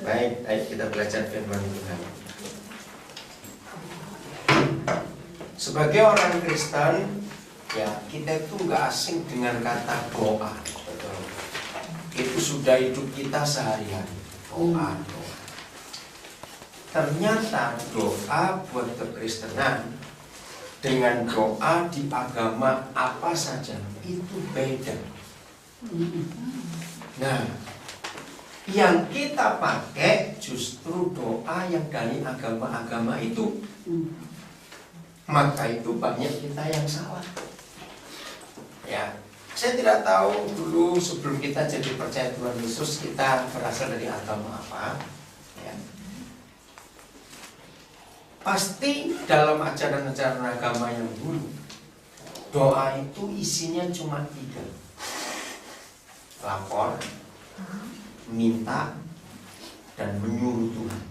Baik, ayo kita belajar firman Tuhan. Sebagai orang Kristen, ya kita itu nggak asing dengan kata doa. Betul. Itu sudah hidup kita sehari-hari. Doa. Ternyata doa buat kekristenan dengan doa di agama apa saja itu beda. Nah, yang kita pakai justru doa yang dari agama-agama itu. Maka itu banyak kita yang salah. Ya, saya tidak tahu dulu sebelum kita jadi percaya Tuhan Yesus kita berasal dari agama apa. Ya. Pasti dalam ajaran-ajaran agama yang dulu doa itu isinya cuma 3. Lapor, minta, dan menyuruh Tuhan.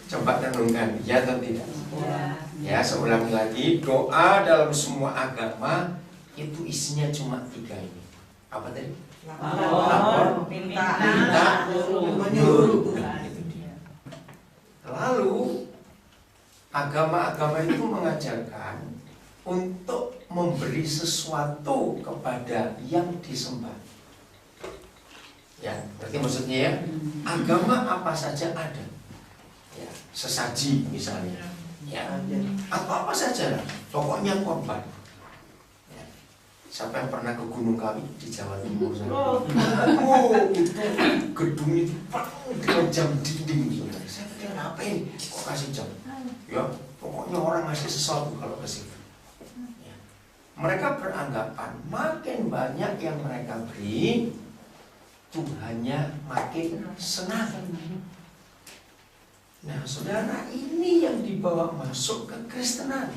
Coba renungkan, ya atau tidak? Ya, saya ulangi lagi, doa dalam semua agama itu isinya cuma 3 ini. Apa tadi? Lapor, minta, menyuruh. Itu dia. Lalu agama-agama itu mengajarkan untuk memberi sesuatu kepada yang disembah. Ya, berarti maksudnya ya, agama apa saja ada. Ya, sesaji misalnya, ya, atau apa saja, pokoknya korban. Ya. Siapa yang pernah ke Gunung Kawi di Jawa Timur? Itu gedung itu penuh dengan jam dinding. Saya pikir apa ini? Kok kasih jam? Ya, pokoknya orang ngasih sesuatu kalau kasih. Ya. Mereka beranggapan makin banyak yang mereka beri, Tuhannya makin senang. Nah, saudara, ini yang dibawa masuk ke Kristenan.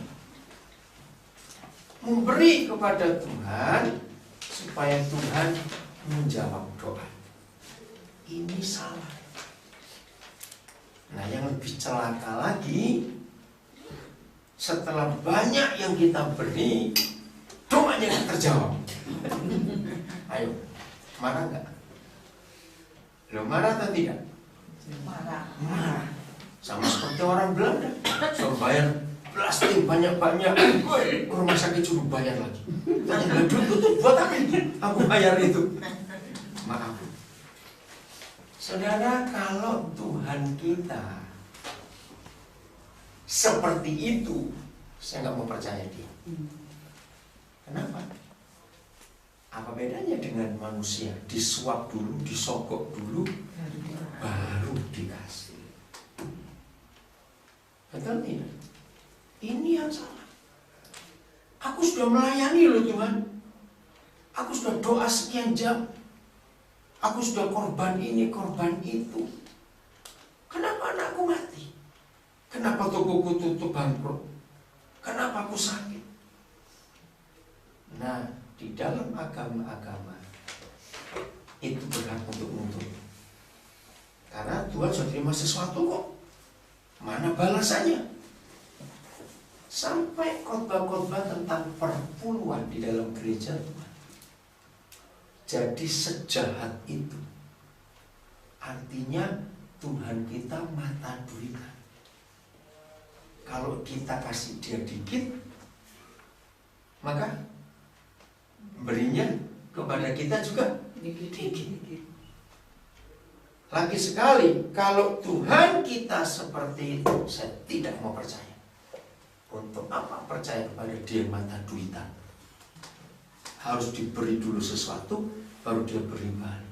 Memberi kepada Tuhan supaya Tuhan menjawab doa. Ini salah. Nah, yang lebih celaka lagi, setelah banyak yang kita beri, doanya tidak terjawab. Ayo, marah nggak? Lo marah atau tidak? Marah. Sama seperti orang Belanda, suruh bayar plastik banyak-banyak, rumah sakit suruh bayar lagi. Tanya, duit itu buat apa itu? Aku bayar itu. Maaf, saudara, kalau Tuhan kita seperti itu, saya nggak mau percaya dia. Kenapa? Apa bedanya dengan manusia? Disuap dulu, disogok dulu, baru dikasih. Betul tidak? Ini yang salah. Aku sudah melayani loh Tuhan. Aku sudah doa sekian jam. Aku sudah korban ini, korban itu. Kenapa anakku mati? Kenapa tokoku tutup bangkrut? Kenapa aku sakit? Nah, di dalam agama-agama itu berhak untuk menuntut. Karena Tuhan sudah terima sesuatu kok. Mana balasannya? Sampai khotbah-khotbah tentang perpuluhan di dalam gereja Tuhan. Jadi sejahat itu. Artinya Tuhan kita mata duitan. Kalau kita kasih dia dikit, maka berinya kepada kita juga dikit. Lagi sekali, kalau Tuhan kita seperti itu, saya tidak mau percaya. Untuk apa percaya kepada dia mata duitan? Harus diberi dulu sesuatu, baru dia beri balik.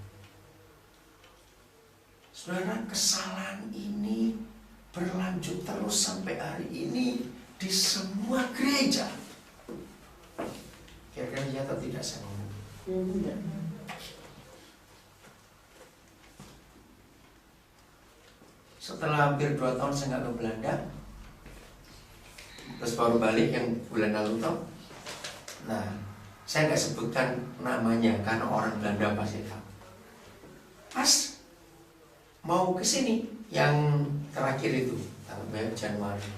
Saudara, kesalahan ini berlanjut terus sampai hari ini di semua gereja. Kira-kira ya atau tidak saya ngomong? Setelah hampir 2 tahun saya nggak ke Belanda, terus baru balik yang bulan lalu toh. Nah, saya nggak sebutkan namanya karena orang Belanda pasti tahu. Pas mau ke sini yang terakhir itu tanggal Januari,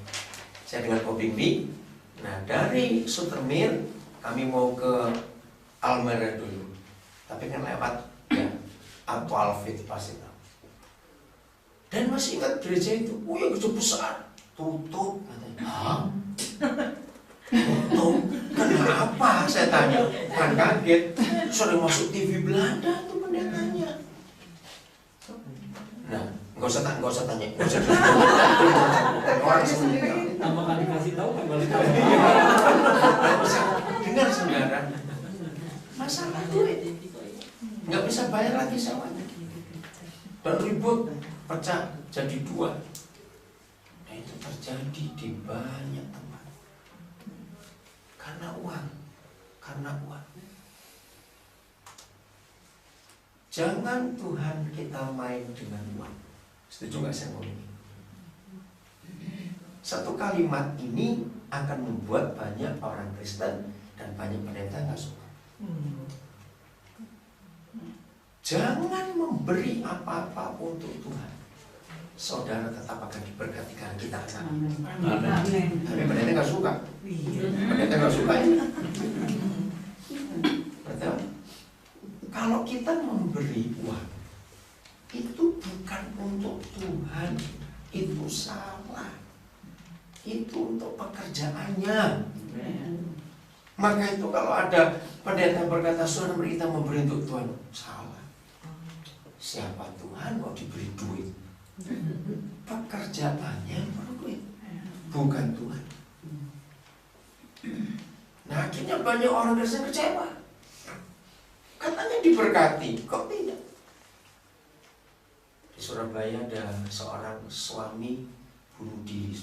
saya dengan Koping B. Nah, dari Sutermir kami mau ke Almere dulu, tapi kan lewat ya, atau Alfit pasti tahu. Dan masih ingat gereja itu, yang gereja besar, tutup katanya. Hah? Tutup? Kenapa? Saya tanya. Kan kaget, sering masuk TV Belanda tuh pendetanya. Nah, nggak usah tanya, nggak usah orang semeninggal. Tambah kali kasih tahu kan balik tahu. Dengar saudara, masalah duit, nggak bisa bayar lagi sewanya, dan ribut, pecah jadi dua. Nah itu terjadi di banyak tempat karena uang. Jangan Tuhan kita main dengan uang. Setuju nggak saya ngomong ini? Satu kalimat ini akan membuat banyak orang Kristen dan banyak pendeta nggak suka. Jangan memberi apa-apa untuk Tuhan. Saudara tetap akan diberkati karena kita akan. Tapi pendeta nggak suka. Pendeta nggak suka ini. Betul? Kalau kita memberi uang, itu bukan untuk Tuhan, itu salah. Itu untuk pekerjaannya. Maka itu kalau ada pendeta berkata, saudara kita memberi untuk Tuhan, salah. Siapa Tuhan mau diberi duit? Pekerjaannya perlu duit, bukan Tuhan. Nah akhirnya banyak orang Kristen kecewa. Katanya diberkati, kok tidak? Di Surabaya ada seorang suami bunuh diri,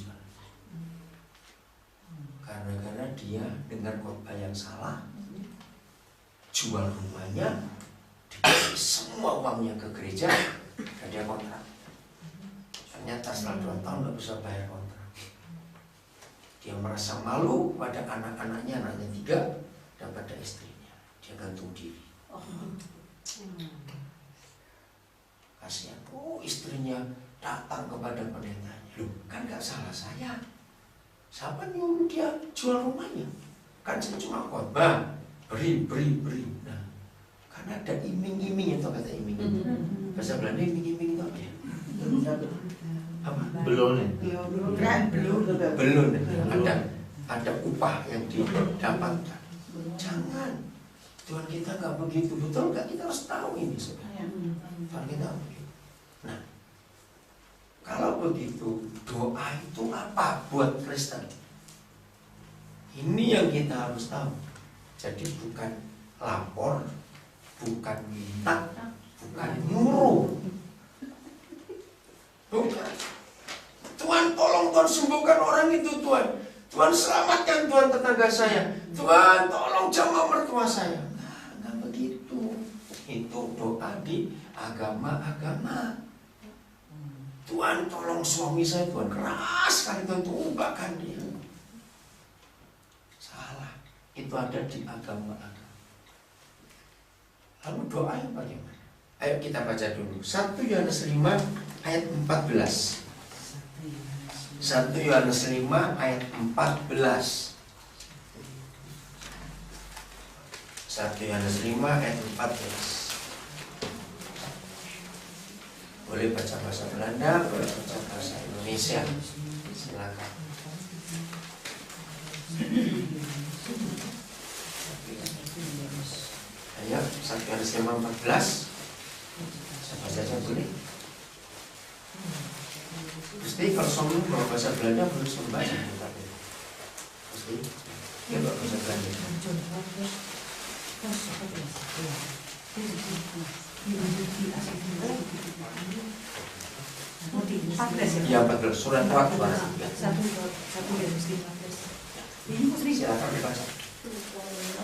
karena dia dengar khotbah yang salah, jual rumahnya, dikasih semua uangnya ke gereja, dan dia kontrak. Ternyata setelah 2 tahun nggak bisa bayar kontrak. Dia merasa malu pada anak-anaknya, anaknya 3, dan pada istrinya. Dia gantung diri. Kasihan, istrinya datang kepada pendetanya. Loh, kan gak salah saya. Siapa nyuruh dia jual rumahnya? Kan saya cuma khotbah, beri. Nah, karena ada iming-iming itu, kata iming-iming. Bahasa Belanda iming-iming itu apa ya? Apa? Belum. Ada upah yang didapatkan. Jangan. Tuhan kita nggak begitu, betul nggak? Kita harus tahu ini sebenarnya. Tuhan kita begitu. Nah, kalau begitu, doa itu apa buat Kristen? Ini yang kita harus tahu. Jadi bukan lapor, bukan minta, bukan nyuruh. Bukan. Tuhan tolong, Tuhan sembuhkan orang itu, Tuhan. Tuhan selamatkan, Tuhan tetangga saya. Tuhan tolong jamaah mertua saya. Itu doa di agama-agama. Tuhan tolong suami saya, Tuhan keras sekali, Tuhan ubahkan dia. Salah. Itu ada di agama-agama. Lalu doa yang bagaimana? Ayo kita baca dulu 1 Yohanes 5 ayat 14. 1 Yohanes 5 ayat 14. 1 Yohanes 5 ayat 14. Boleh baca bahasa Belanda, boleh baca bahasa Indonesia. Silakan. Ayo, 1 Yohanes 5 14. Saya baca aja boleh. Pasti kalau sombong bawa bahasa Belanda boleh sombong baca. Pasti. Ya bawa bahasa Belanda. Ya 14 surat Waktu. Silakan dibaca.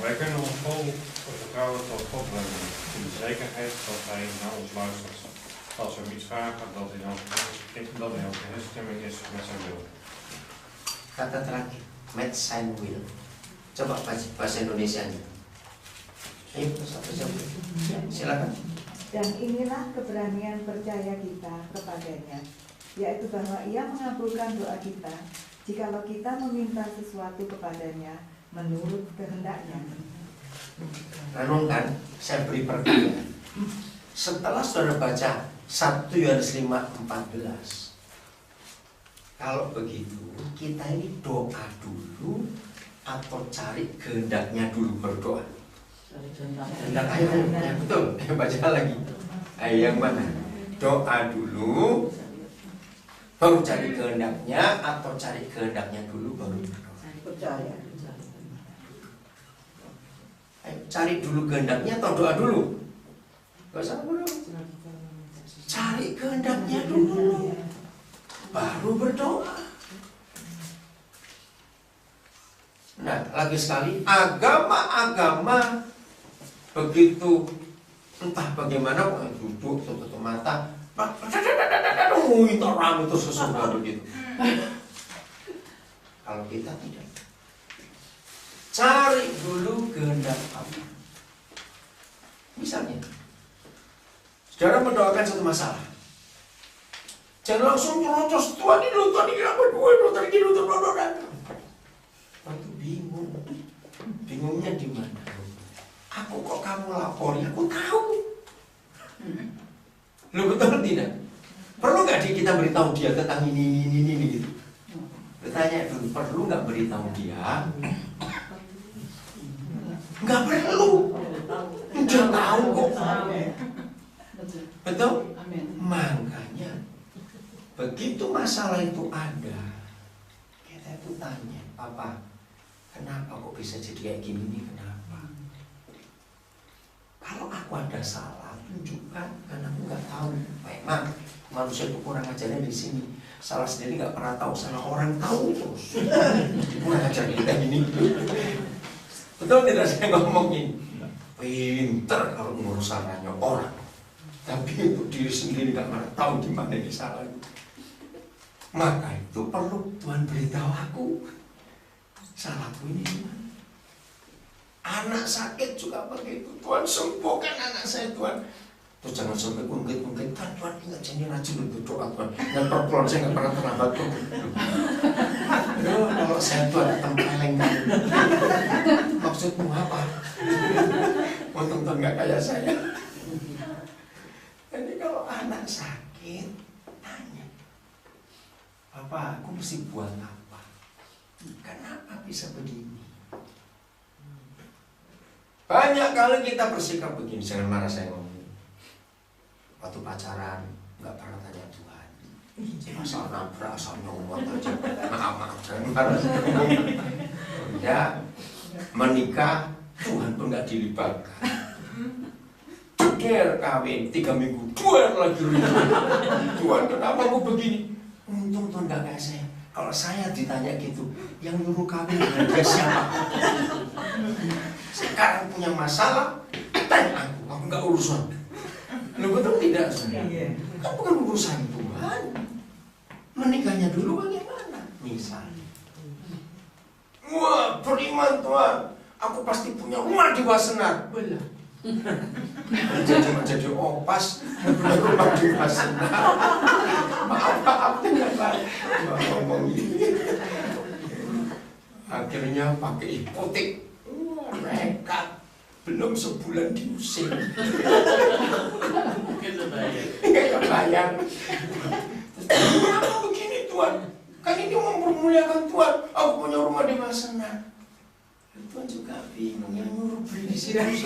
Wij kunnen ons vol vertrouwen tot God brengen, in de zekerheid dat Hij naar ons luistert. Als we hem iets vragen, dat in overeenstemming is met zijn wil. Kata terakhir, met zijn wil. Coba bahasa Indonesianya. Ayo, silakan. Dan inilah keberanian percaya kita kepadanya, yaitu bahwa Ia mengabulkan doa kita jikalau kita meminta sesuatu kepadanya menurut kehendaknya. Renungkan, saya beri pertanyaan. Setelah saudara baca 1 Yohanes 5:14, kalau begitu kita ini doa dulu atau cari kehendaknya dulu berdoa? Kehendak ayatnya betul. Baca lagi. Ayat yang mana? Doa dulu baru cari kehendaknya atau cari kehendaknya dulu baru berdoa? Percaya. Ayo, cari dulu kehendaknya atau doa dulu? Gak usah dulu. Cari kehendaknya dulu baru berdoa. Nah, lagi sekali agama-agama begitu entah bagaimana duduk tutup mata, minta ram itu sesuatu begitu. Kalau kita tidak, cari dulu kehendak Allah. Misalnya, saudara mendoakan satu masalah, jangan langsung nyerocos Tuhan ini apa Tuhan ini waktu bingung, bingungnya di mana? Aku kok kamu lapor? Aku tahu. Lu betul tidak? Perlu nggak kita beritahu dia tentang ini gitu? Bertanya dulu, perlu nggak beritahu dia? Nggak perlu. Dia tahu kok. Betul? Makanya begitu masalah itu ada, kita itu tanya, Papa, kenapa kok bisa jadi kayak gini nih? Kenapa? Kalau aku ada salah, tunjukkan, karena aku nggak tahu. Memang manusia itu kurang ajarnya di sini. Salah sendiri nggak pernah tahu, salah orang tahu terus. Kurang ajar kita ini. Betul tidak saya ngomongin? Pinter kalau ngurus salahnya orang, tapi untuk diri sendiri nggak pernah tahu di mana ini salah. Maka itu perlu Tuhan beritahu aku, salahku ini di mana. Anak sakit juga begitu, Tuhan sembuhkan anak saya Tuhan. Terus jangan sampai ungkit-ungkit, Tuhan ingat janji rajin untuk doa Tuhan. Dan perpuluhan saya nggak pernah terlambat tuh. Kalau saya Tuhan tempeleng kan. Maksudmu apa? Untung Tuhan nggak kayak saya. Jadi kalau anak sakit, tanya, Papa, aku mesti buat apa? Kenapa bisa begini? Banyak kali kita bersikap begini, jangan marah saya ngomong. Waktu pacaran nggak pernah tanya Tuhan. Asal nabrak, asal nyomot aja. Maaf, jangan marah. Udah menikah, Tuhan pun nggak dilibatkan. Ceker kawin 3 minggu, Tuhan lagi ribut. Tuhan kenapa mau begini? Untung Tuhan nggak kayak saya. Kalau saya ditanya gitu, yang nyuruh kawin dengan dia siapa? Sekarang punya masalah, tanya aku nggak urusan. Lu betul tidak? Kan bukan urusan Tuhan. Menikahnya dulu bagaimana? Misalnya, wah beriman Tuhan, aku pasti punya rumah di Wasenar. Belah. Jadi opas rumah di Wasenar. Maaf dengan ngomong ini. Akhirnya pakai hipotek. Nekat, belum sebulan diusir. Nggak kebayang. Kenapa begini Tuhan? Kan ini mempermuliakan Tuhan. Aku punya rumah di Wasenar. Tuhan juga bingung, yang nyuruh beli di sini.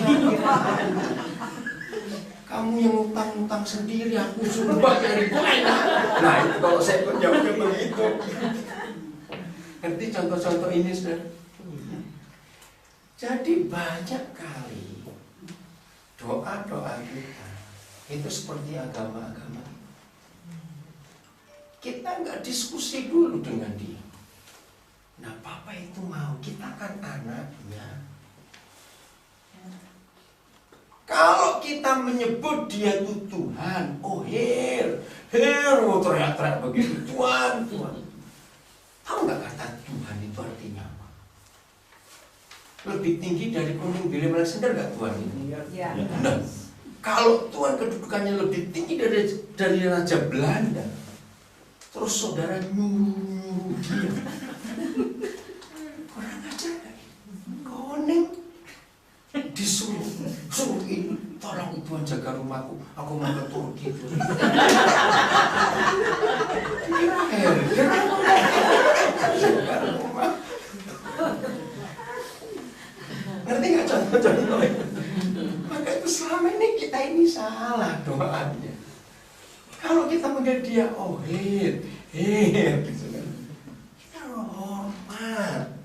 Kamu yang utang-utang sendiri, aku suruh bayar itu enak. Nah itu kalau saya pun jawabnya begitu. Ngerti contoh-contoh ini sudah. Jadi banyak kali doa-doa kita itu seperti agama-agama. Kita nggak diskusi dulu dengan dia. Nah Papa itu mau, kita kan anaknya. Kalau kita menyebut dia itu Tuhan, oh teriak-teriak begitu, Tuhan. Tahu nggak kata Tuhan itu artinya apa? Lebih tinggi dari Koningin William Alexander nggak Tuhan ini? Ya. Nah, kalau Tuhan kedudukannya lebih tinggi dari Raja Belanda, terus saudara nyuruh dia, kurang ajar kan? Koning disuruh ini, tolong Tuhan jaga rumahku, aku mau ke Turki. Jaga rumah. Ngerti nggak contoh-contoh? Maka itu selama ini kita ini salah doanya. Kalau kita menjadi dia, oh gitu kan. Kita hormat.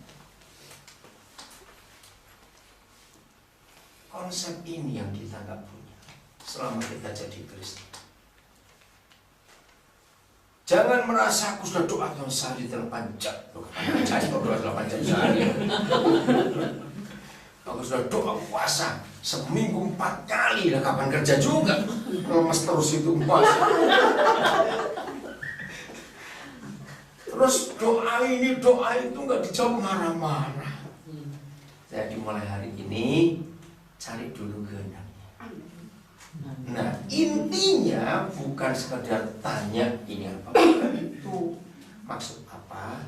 Konsep ini yang kita nggak punya selama kita jadi Kristen. Jangan merasa aku sudah doa dalam sehari 8 jam. Saya doa 8 jam sehari. Aku sudah doa puasa seminggu 4 kali. Lah kapan kerja juga? Lemes terus itu puasa. Terus doa ini doa itu nggak dijawab, marah-marah. Jadi mulai hari ini cari dulu kehendaknya. Nah, intinya bukan sekedar tanya ini apa, itu maksud apa?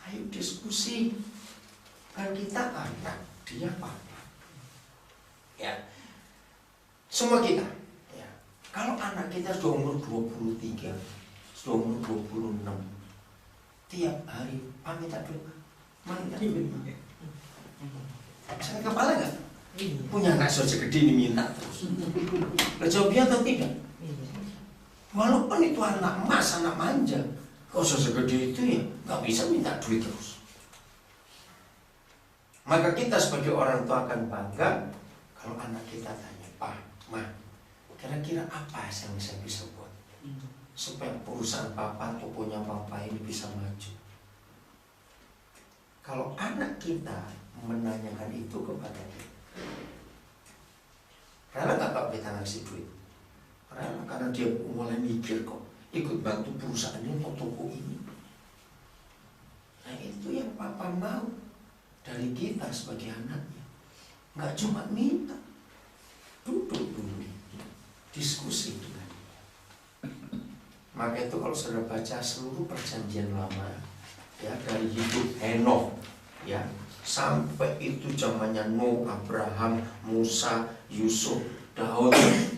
Ayo diskusi. Kan kita anak, dia papa. Ya, semua kita. Ya, kalau anak kita sudah umur 23, sudah umur 26, tiap hari pamit doa, mana saya kepala nggak? Punya anak sudah gede ini minta terus. Jawabnya atau tidak? Walaupun itu anak emas, anak manja, kalau sudah gede itu ya nggak bisa minta duit terus. Maka kita sebagai orang tua akan bangga kalau anak kita tanya, Pak, Ma, kira-kira apa yang saya bisa buat supaya perusahaan papa, tokonya papa ini bisa maju. Kalau anak kita menanyakan itu kepada kita, rela nggak Pak kita ngasih duit? Rela, karena dia mulai mikir kok ikut bantu perusahaannya untuk toko ini. Nah itu yang papa mau dari kita sebagai anaknya. Nggak cuma minta, duduk dulu, diskusi dengan dia. Maka itu kalau saudara baca seluruh perjanjian lama, ya dari hidup Henokh, ya sampai itu zamannya Nuh, Abraham, Musa, Yusuf, Daud,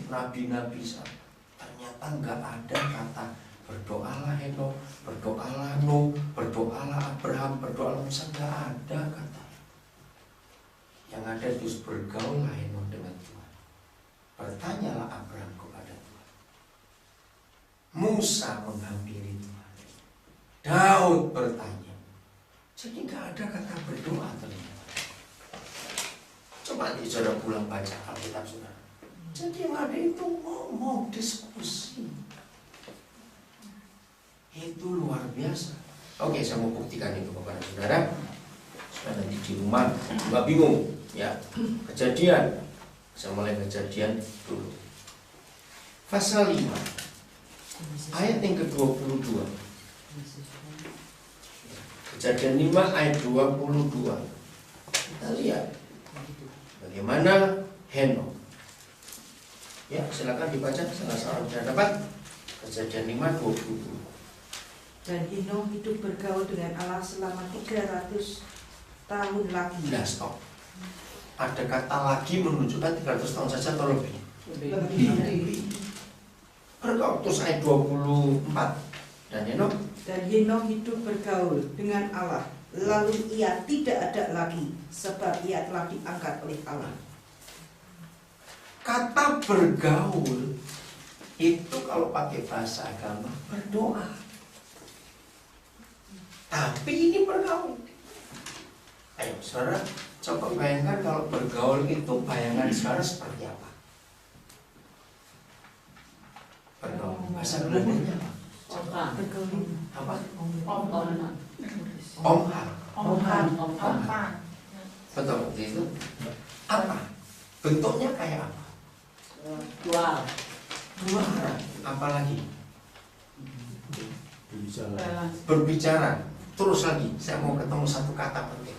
nabi-nabi, ternyata nggak ada kata berdoalah Henokh, berdoalah Nuh, berdoalah Abraham, berdoalah Musa, nggak ada kata. Yang ada itu bergaullah Henokh dengan Tuhan, bertanyalah Abraham kepada Tuhan, Musa menghampiri Tuhan, Daud bertanya. Jadi nggak ada kata berdoa ternyata. Coba nih saudara pulang baca Alkitab saudara. Jadi yang ada itu ngomong, diskusi. Itu luar biasa. Oke, saya mau buktikan itu kepada saudara. Supaya nanti di rumah nggak bingung, ya. Kejadian. Saya mulai Kejadian dulu. Pasal 5 ayat yang ke-22. Kejadian 5 ayat 22. Kita lihat bagaimana Henokh. Ya, silakan dibaca salah sudah dapat. Kejadian 5 22. Dan Henokh hidup bergaul dengan Allah selama 300 tahun lagi. Nah, stop. Ada kata lagi menunjukkan 300 tahun saja atau lebih? Lebih. Bergaul terus ayat 24. Dan Henokh hidup bergaul dengan Allah, lalu ia tidak ada lagi, sebab ia telah diangkat oleh Allah. Kata bergaul itu kalau pakai bahasa agama berdoa. Tapi ini bergaul. Ayo saudara, coba bayangkan kalau bergaul itu bayangan saudara seperti apa? Bergaul bahasa Belandanya apa? Apa? Omha. Betul itu. Apa? Bentuknya kayak apa? Dua. Apalagi? Berbicara. Terus lagi, saya mau ketemu satu kata penting.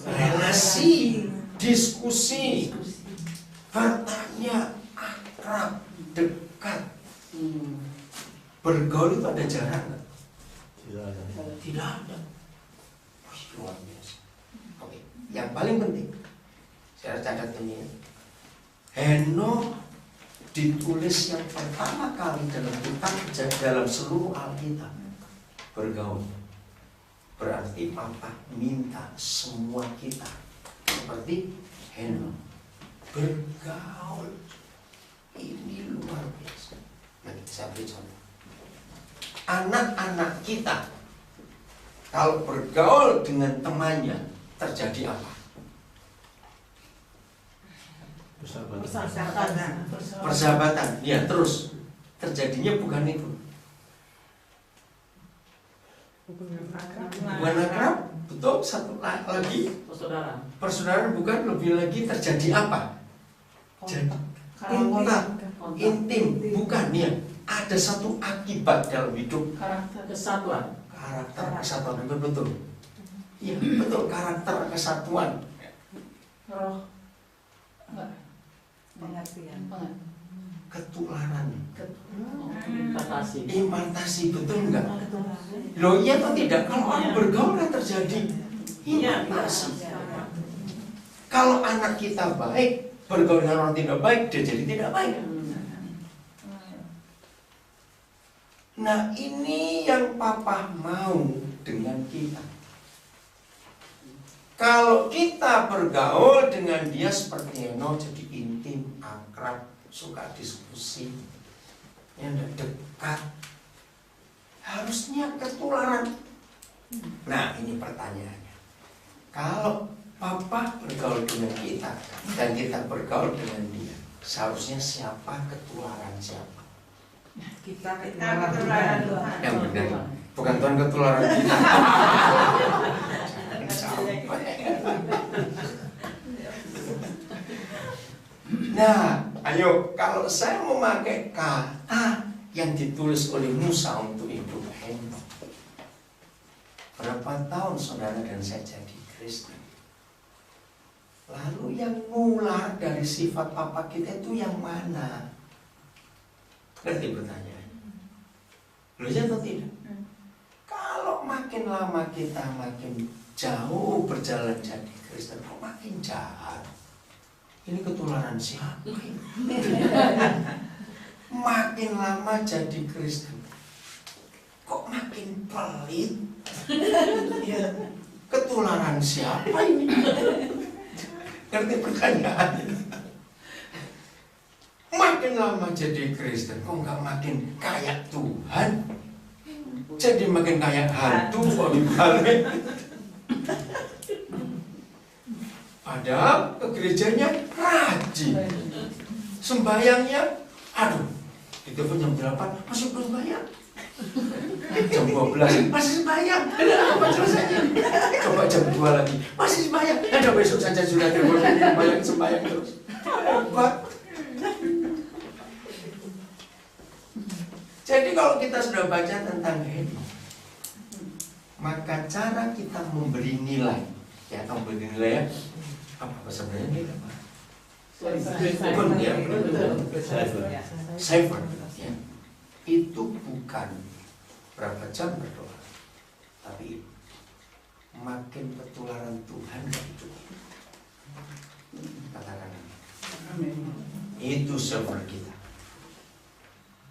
Relasi, diskusi, bertanya, akrab, dekat. Bergaul itu ada jarak nggak? Tidak ada. Luar biasa. Oke, yang paling penting saya catat ini. Henokh ditulis yang pertama kali dalam kitab, dalam seluruh Alkitab, bergaul. Berarti Papa minta semua kita seperti Henokh bergaul. Ini luar biasa. Nah, saya beri contoh. Anak-anak kita kalau bergaul dengan temannya terjadi apa? Persahabatan. Ya, terus terjadinya bukan itu. Bukan akrab, betul. Satu lagi persaudaraan, bukan. Lebih lagi terjadi apa? Jadi intim, bukan ya. Ada satu akibat dalam hidup. Karakter kesatuan, betul. Iya, betul, karakter kesatuan. Roh, pengertian, ketularan, impartasi, betul enggak? Loh, iya atau tidak? Kalau orang bergaul kan terjadi impartasi. Kalau anak kita baik, bergaul dengan orang tidak baik, dia jadi tidak baik. Nah, ini yang Papa mau dengan kita. Kalau kita bergaul dengan dia seperti Henokh, jadi intim, akrab, suka diskusi, yang dekat, harusnya ketularan. Nah, ini pertanyaannya. Kalau Papa bergaul dengan kita dan kita bergaul dengan dia, seharusnya siapa ketularan siapa? Kita ketularan Tuhan. Yang benar, bukan Tuhan ketularan kita. Nah, ayo, kalau saya memakai kata yang ditulis oleh Musa untuk Ibu Henokh, berapa tahun saudara dan saya jadi Kristen? Lalu yang nular dari sifat Papa kita itu yang mana? Ngerti pertanyaan? Loh, ya atau tidak? Kalau makin lama kita makin jauh berjalan jadi Kristen, kok makin jahat? Ini ketularan siapa? Makin lama jadi Kristen, kok makin pelit? Ketularan siapa ini? Ngerti pertanyaan? Makin lama jadi Kristen, kok nggak makin kayak Tuhan? Jadi makin kayak hantu kok dibalik. Padahal ke gerejanya rajin, sembayangnya, aduh, itu pun jam 8 masih belum sembayang, jam 12 masih sembayang, apa selesainya? Coba jam 2 lagi masih sembayang, ada besok saja sudah sembayang terus. Hebat. Jadi kalau kita sudah baca tentang Henokh, maka cara kita memberi nilai, ya, memberi nilai ya, apa sebenarnya nilai apa? Savor, ya. Itu bukan berapa jam berdoa, tapi makin ketularan Tuhan ke hidup. Katakan itu savor kita.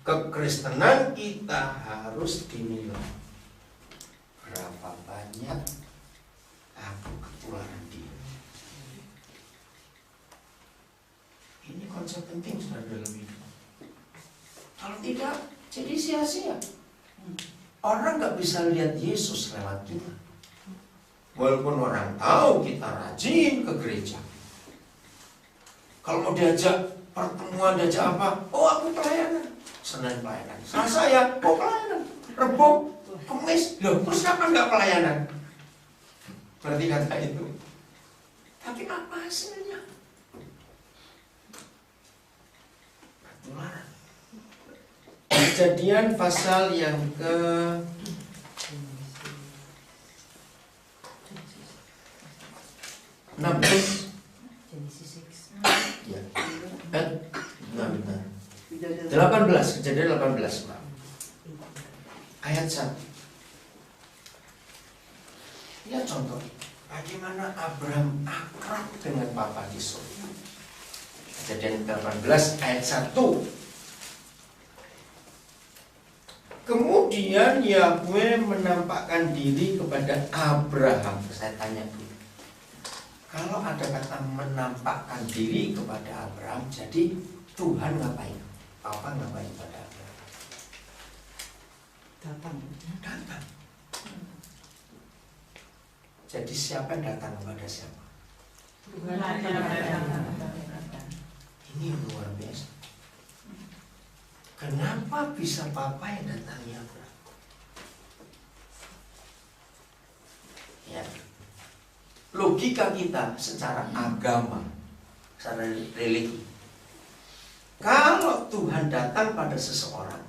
Kekristenan kita harus dinilai berapa banyak aku ketularan dia. Ini konsep penting sudah dalam hidup. Kalau tidak, jadi sia-sia. Orang nggak bisa lihat Yesus lewat kita. Walaupun orang tahu kita rajin ke gereja. Kalau mau diajak pertemuan, diajak apa? Oh, aku pelayanan. Senin pelayanan. Selasa ya, oh pelayanan. Rebo, Kamis, loh, terus kapan nggak pelayanan? Berarti kata itu. Tapi apa hasilnya? Ketularan. Kejadian pasal yang ke 16. Ya. Benar. 18, kejadian 18, Pak. Ayat 1. Lihat contoh bagaimana Abraham akrab dengan Bapa di surga. Kejadian 18 ayat 1. Kemudian Yahweh menampakkan diri kepada Abraham. Saya tanya dulu, kalau ada kata menampakkan diri kepada Abraham, jadi Tuhan ngapain? Apa ngapain pada Abraham? Datang. Jadi siapa yang datang kepada siapa? Ini luar biasa. Kenapa bisa Papa yang datangi Abraham? Ya, logika kita secara agama, secara religi, kalau Tuhan datang pada seseorang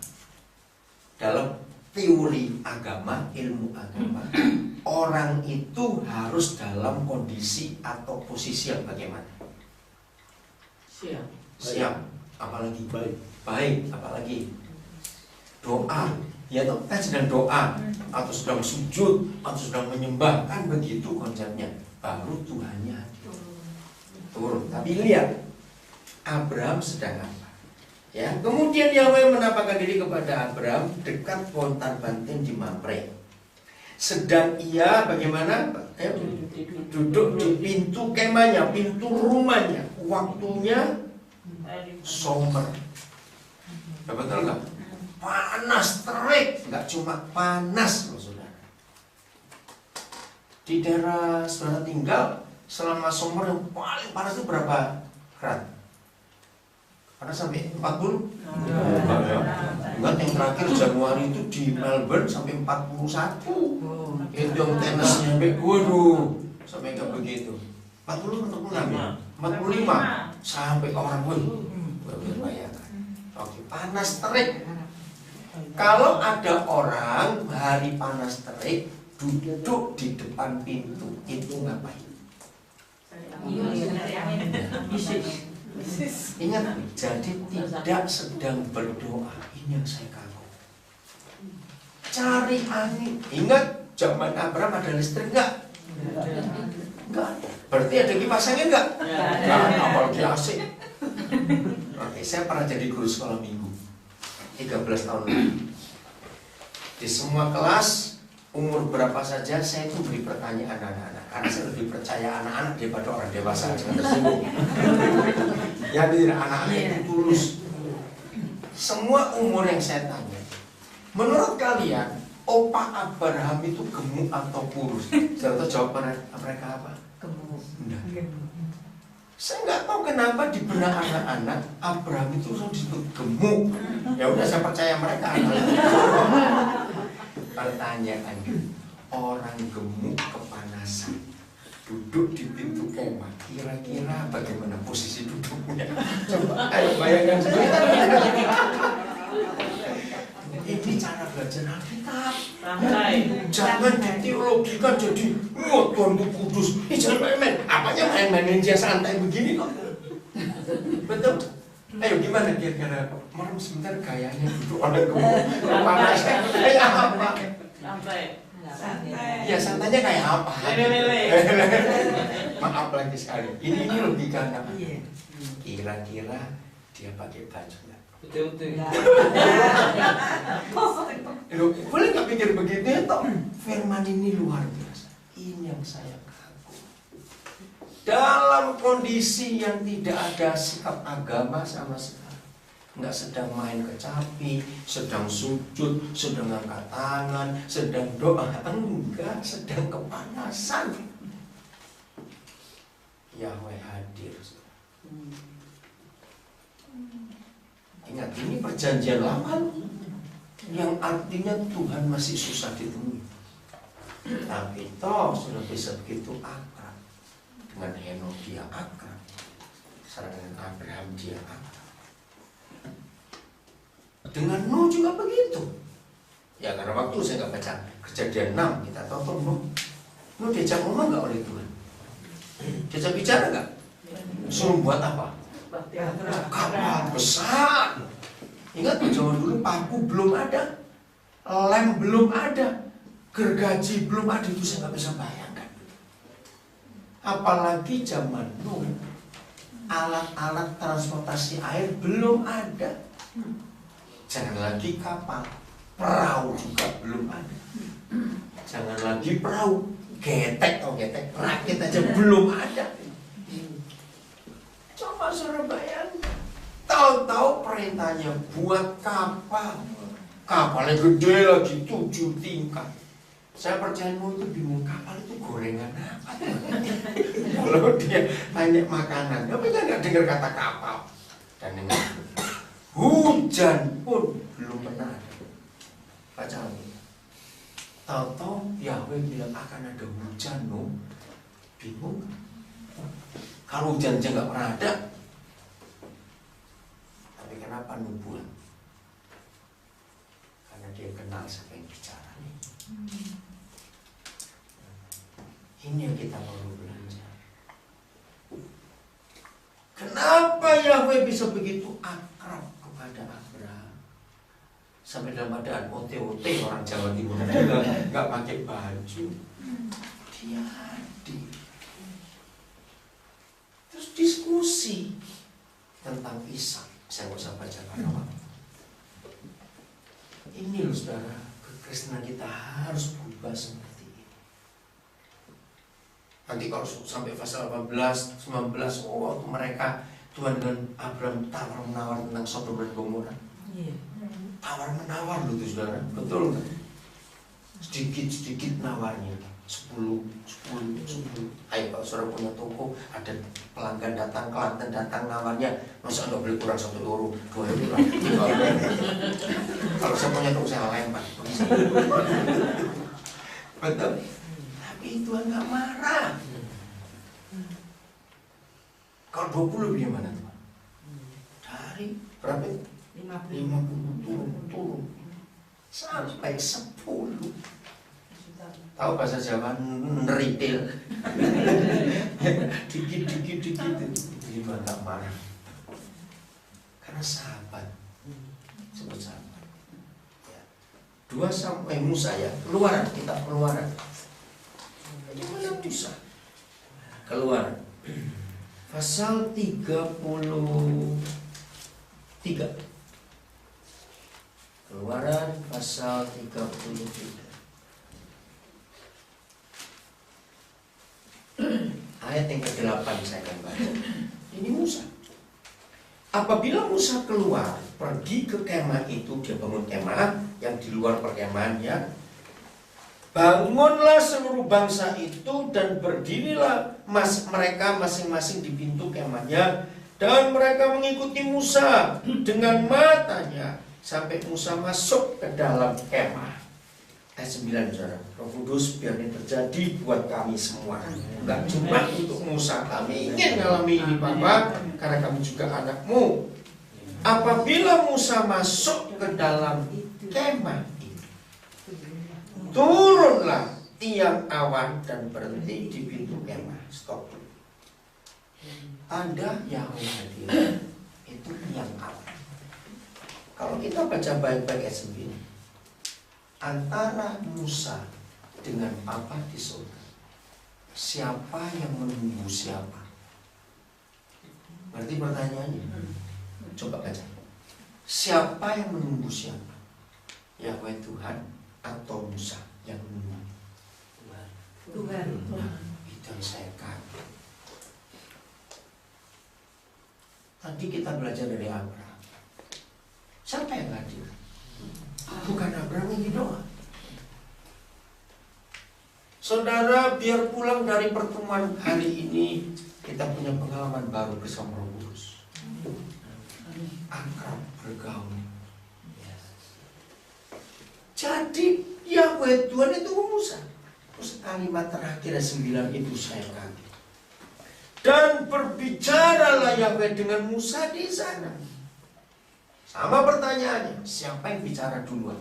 dalam teori agama, ilmu agama, orang itu harus dalam kondisi atau posisi yang bagaimana? Siap. Apalagi baik, apalagi doa. Ya toh, kan sedang doa atau sedang sujud atau sedang menyembah, kan begitu konsepnya. Baru Tuhannya turun. Tapi lihat, Abraham sedang apa? Ya, kemudian Yahweh menampakkan diri kepada Abraham dekat Bontar-Bantin di Mamre. Sedang ia bagaimana? Duduk di pintu kemahnya, pintu rumahnya. Waktunya summer. Betul nggak? Panas terik, nggak cuma panas loh saudara. Di daerah saudara tinggal selama summer yang paling panas itu berapa grad? Panas sampai 40? Ingat yang terakhir Januari itu di Melbourne sampai 41. Itu yang tenisnya sampai sampai nggak begitu. 40 atau 46? 45 sampai orang bayangkan. Oke, panas terik. Kalau ada orang hari panas terik duduk di depan pintu, itu ngapain? Ingat, jadi tidak sedang berdoa. Ini yang saya kagum. Cari angin. Ingat, zaman Abraham ada listrik nggak? Enggak. Berarti ada kipas angin enggak? Enggak, apalagi AC. Oke, saya pernah jadi guru sekolah minggu 13 tahun lalu. Di semua kelas, umur berapa saja, saya itu beri pertanyaan anak-anak. Karena saya lebih percaya anak-anak daripada orang dewasa. Jangan tersinggung. Ya, tidak, anak-anak itu tulus. Semua umur yang saya tanya, menurut kalian, Opa Abraham itu gemuk atau kurus? Saya tahu jawaban mereka apa? Gemuk. Saya nggak tahu kenapa di benak anak-anak Abraham itu langsung disebut gemuk. Ya udah, saya percaya mereka. Pertanyaan, orang gemuk kepanasan duduk di pintu kemah, kira-kira bagaimana posisi duduknya? Coba ayo bayangkan sebentar. Ini cara belajar Alkitab. Jangan diteologikan jadi Tuhan itu kudus. Jangan main-main. Apanya main-mainin dia santai begini kok? Betul. Ayo gimana kira-kira? Merem sebentar gayanya duduk orang gemuk panasnya kayak apa? Santai. Ya santainya kayak apa? Maaf lagi sekali. Ini logikanya. Kira-kira dia pakai baju nggak? Betul. Boleh nggak pikir begitu toh? Firman ini luar biasa. Ini yang saya kagum. Dalam kondisi yang tidak ada sikap agama sama sekali, nggak sedang main kecapi, sedang sujud, sedang angkat tangan, sedang doa, enggak, sedang kepanasan. Yahweh hadir. Ingat, ini perjanjian lama yang artinya Tuhan masih susah ditemui. Tapi toh sudah bisa begitu akrab. Dengan Henok dia akrab, dengan Abraham dia akrab, dengan Nuh juga begitu. Ya karena waktu saya nggak baca Kejadian 6, kita tahu Nuh diajak ngomong nggak oleh Tuhan? Diajak bicara nggak? Suruh buat apa? Kapal besar. Ingat zaman dulu paku belum ada, lem belum ada, gergaji belum ada. Itu saya nggak bisa bayangkan. Apalagi zaman Nuh, alat-alat transportasi air belum ada. Jangan lagi kapal, perahu juga belum ada. Jangan lagi perahu, getek, rakit aja belum ada. Coba saudara bayangkan, tahu-tahu perintahnya buat kapal. Kapalnya gede lagi, 7 tingkat. Saya percaya itu bingung, kapal itu gorengan apa? Kalau dia tanya makanan, tapi kan nggak dengar kata kapal. Dan dengan hujan pun belum pernah ada. Baca lagi. Tahu-tahu Yahweh bilang akan ada hujan, no? Bingung. Kalau hujan aja nggak pernah ada. Tapi kenapa nubuat? Karena dia kenal siapa yang bicara nih. Ini yang kita perlu belajar. Kenapa Yahweh bisa begitu akrab kepada Abraham? Sampai dalam keadaan OT-OT orang Jawa Timur nggak pakai baju. Dia hadir. Terus diskusi tentang Ishak. Saya nggak usah baca pada waktu. Ini loh saudara, kekristenan kita harus berubah seperti ini. Nanti kalau sampai pasal 18, 19, waktu mereka Tuhan dan Abraham tawar-menawar tentang Sodom dan Gomora. Tawar-menawar loh itu saudara, betul kan? Sedikit-sedikit nawarnya, 10. Ayo kalau saudara punya toko, ada pelanggan datang, Kelantan datang nawarnya, masa nggak boleh kurang 1 euro, 2 euro, 3 euro. Kalau saya punya toko saya lempar. Betul. Tapi Tuhan nggak marah. Kalau 20 gimana Tuhan? Dari berapa? 50 turun sampai 10. Tahu bahasa Jawa neritil. Dikit. Gimana nggak marah? Karena sahabat. Sebut sahabat. Ya. 2 sampai Musa ya. Keluaran, kita keluaran. Gimana Musa? Keluaran. Pasal 33. Keluaran pasal 33. Ayat yang ke-8 saya akan baca. Ini Musa. Apabila Musa keluar, pergi ke kemah itu, dia bangun kemah yang di luar perkemahannya. Bangunlah seluruh bangsa itu dan berdirilah mereka masing-masing di pintu kemahnya. Dan mereka mengikuti Musa dengan matanya sampai Musa masuk ke dalam kemah. Ayat 9 saudara, Roh Kudus biar ini terjadi buat kami semua. Enggak cuma untuk Musa, kami ingin mengalami ini Bapak, karena kami juga anakmu. Apabila Musa masuk ke dalam kemah itu, turunlah tiang awan dan berhenti di pintu kemah. Stop. Tanda Yahweh hadir itu tiang awan. Kalau kita baca baik-baik ayat 9, antara Musa dengan Bapa di surga, siapa yang menunggu siapa? Berarti pertanyaannya, coba baca. Siapa yang menunggu siapa? Yahweh Tuhan atau Musa yang menunggu? Tuhan. Itu yang saya kata. Tadi kita belajar dari Abraham. Siapa yang hadir? Bukan Abraham yang doa. Saudara, biar pulang dari pertemuan hari ini kita punya pengalaman baru bersama Roh Kudus. Akrab bergaul. Jadi Yahweh Tuhan itu Musa. Terus kalimat terakhir 9 itu saya kaget. Dan berbicaralah Yahweh dengan Musa di sana. Sama pertanyaannya, siapa yang bicara duluan?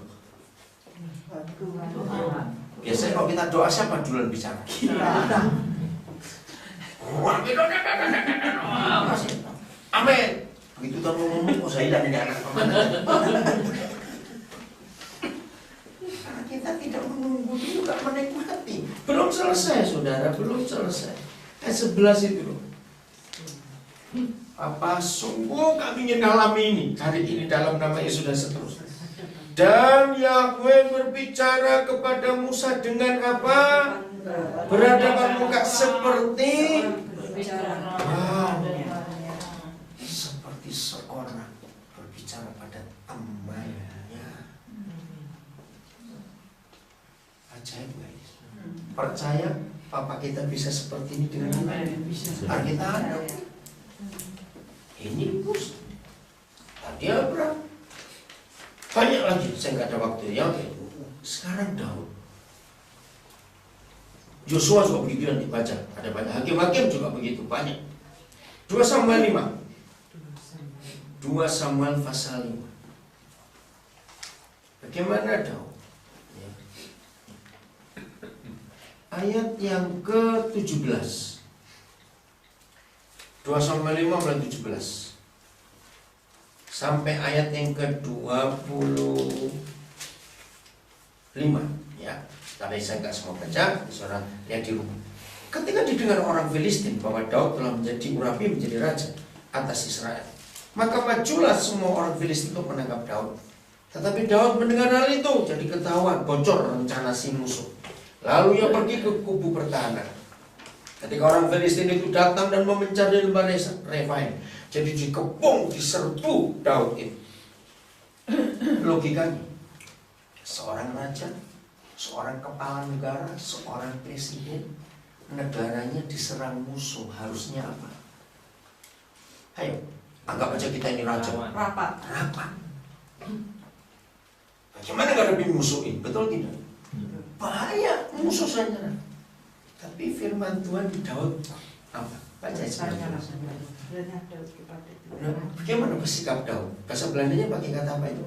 Tuhan. Biasanya kalau kita doa siapa duluan bicara? Amin. Begitu Tuhan ngomong, oh saya tidak anak kemana. Karena kita tidak menunggu juga menikmati. Belum selesai saudara, belum selesai. Ayat 11 itu loh. Apa sungguh kami ingin alami ini, hari ini dalam nama Yesus dan seterusnya. Dan Yahweh berbicara kepada Musa dengan apa? Berhadapan muka seperti seperti seorang berbicara pada temannya. Ajaib guys. Percaya Papa kita bisa seperti ini dengan kita ada. Ini Mus. Tadi Abraham. Banyak lagi, saya nggak ada waktu ya. Sekarang Daud. Yosua juga begitu yang dibaca. Ada banyak hakim-hakim juga begitu banyak. 2 Samuel 5. 2 Samuel pasal 5. Bagaimana Daud? Ya. Ayat yang ke-17. 2 Samuel 5 mulai 17. Sampai ayat yang ke-25 ya. Tapi saya nggak semua baca, saudara lihat di rumah. Ketika didengar orang Filistin bahwa Daud telah menjadi Urapi menjadi raja atas Israel, maka majulah semua orang Filistin untuk menangkap Daud. Tetapi Daud mendengar hal itu, jadi ketahuan bocor rencana si musuh. Lalu ia pergi ke kubu pertahanan. Ketika orang Filistin itu datang dan memencar di lembah Refaim, jadi dikepung, diserbu Daud itu. Logikanya, seorang raja, seorang kepala negara, seorang presiden, negaranya diserang musuh, harusnya apa? Ayo, anggap aja kita ini raja. Rapat. Bagaimana ngadepin musuh ini? Betul tidak? Bahaya, musuh saja. Tapi firman Tuhan di Daud apa? Baca sebentar. Bagaimana bersikap Daud? Bahasa Belandanya pakai kata apa itu?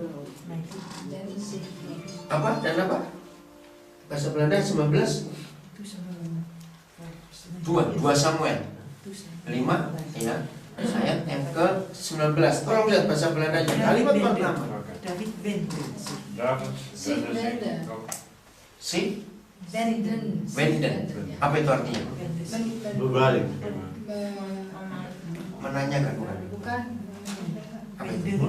Apa dan apa? Bahasa Belanda 19 2 Samuel 5 ya. Ayat yang ke-19. Tolong lihat bahasa Belandanya. Kalimat pertama. David Wenden. Apa itu artinya? Berbalik. Menanyakan bukan? Apa itu?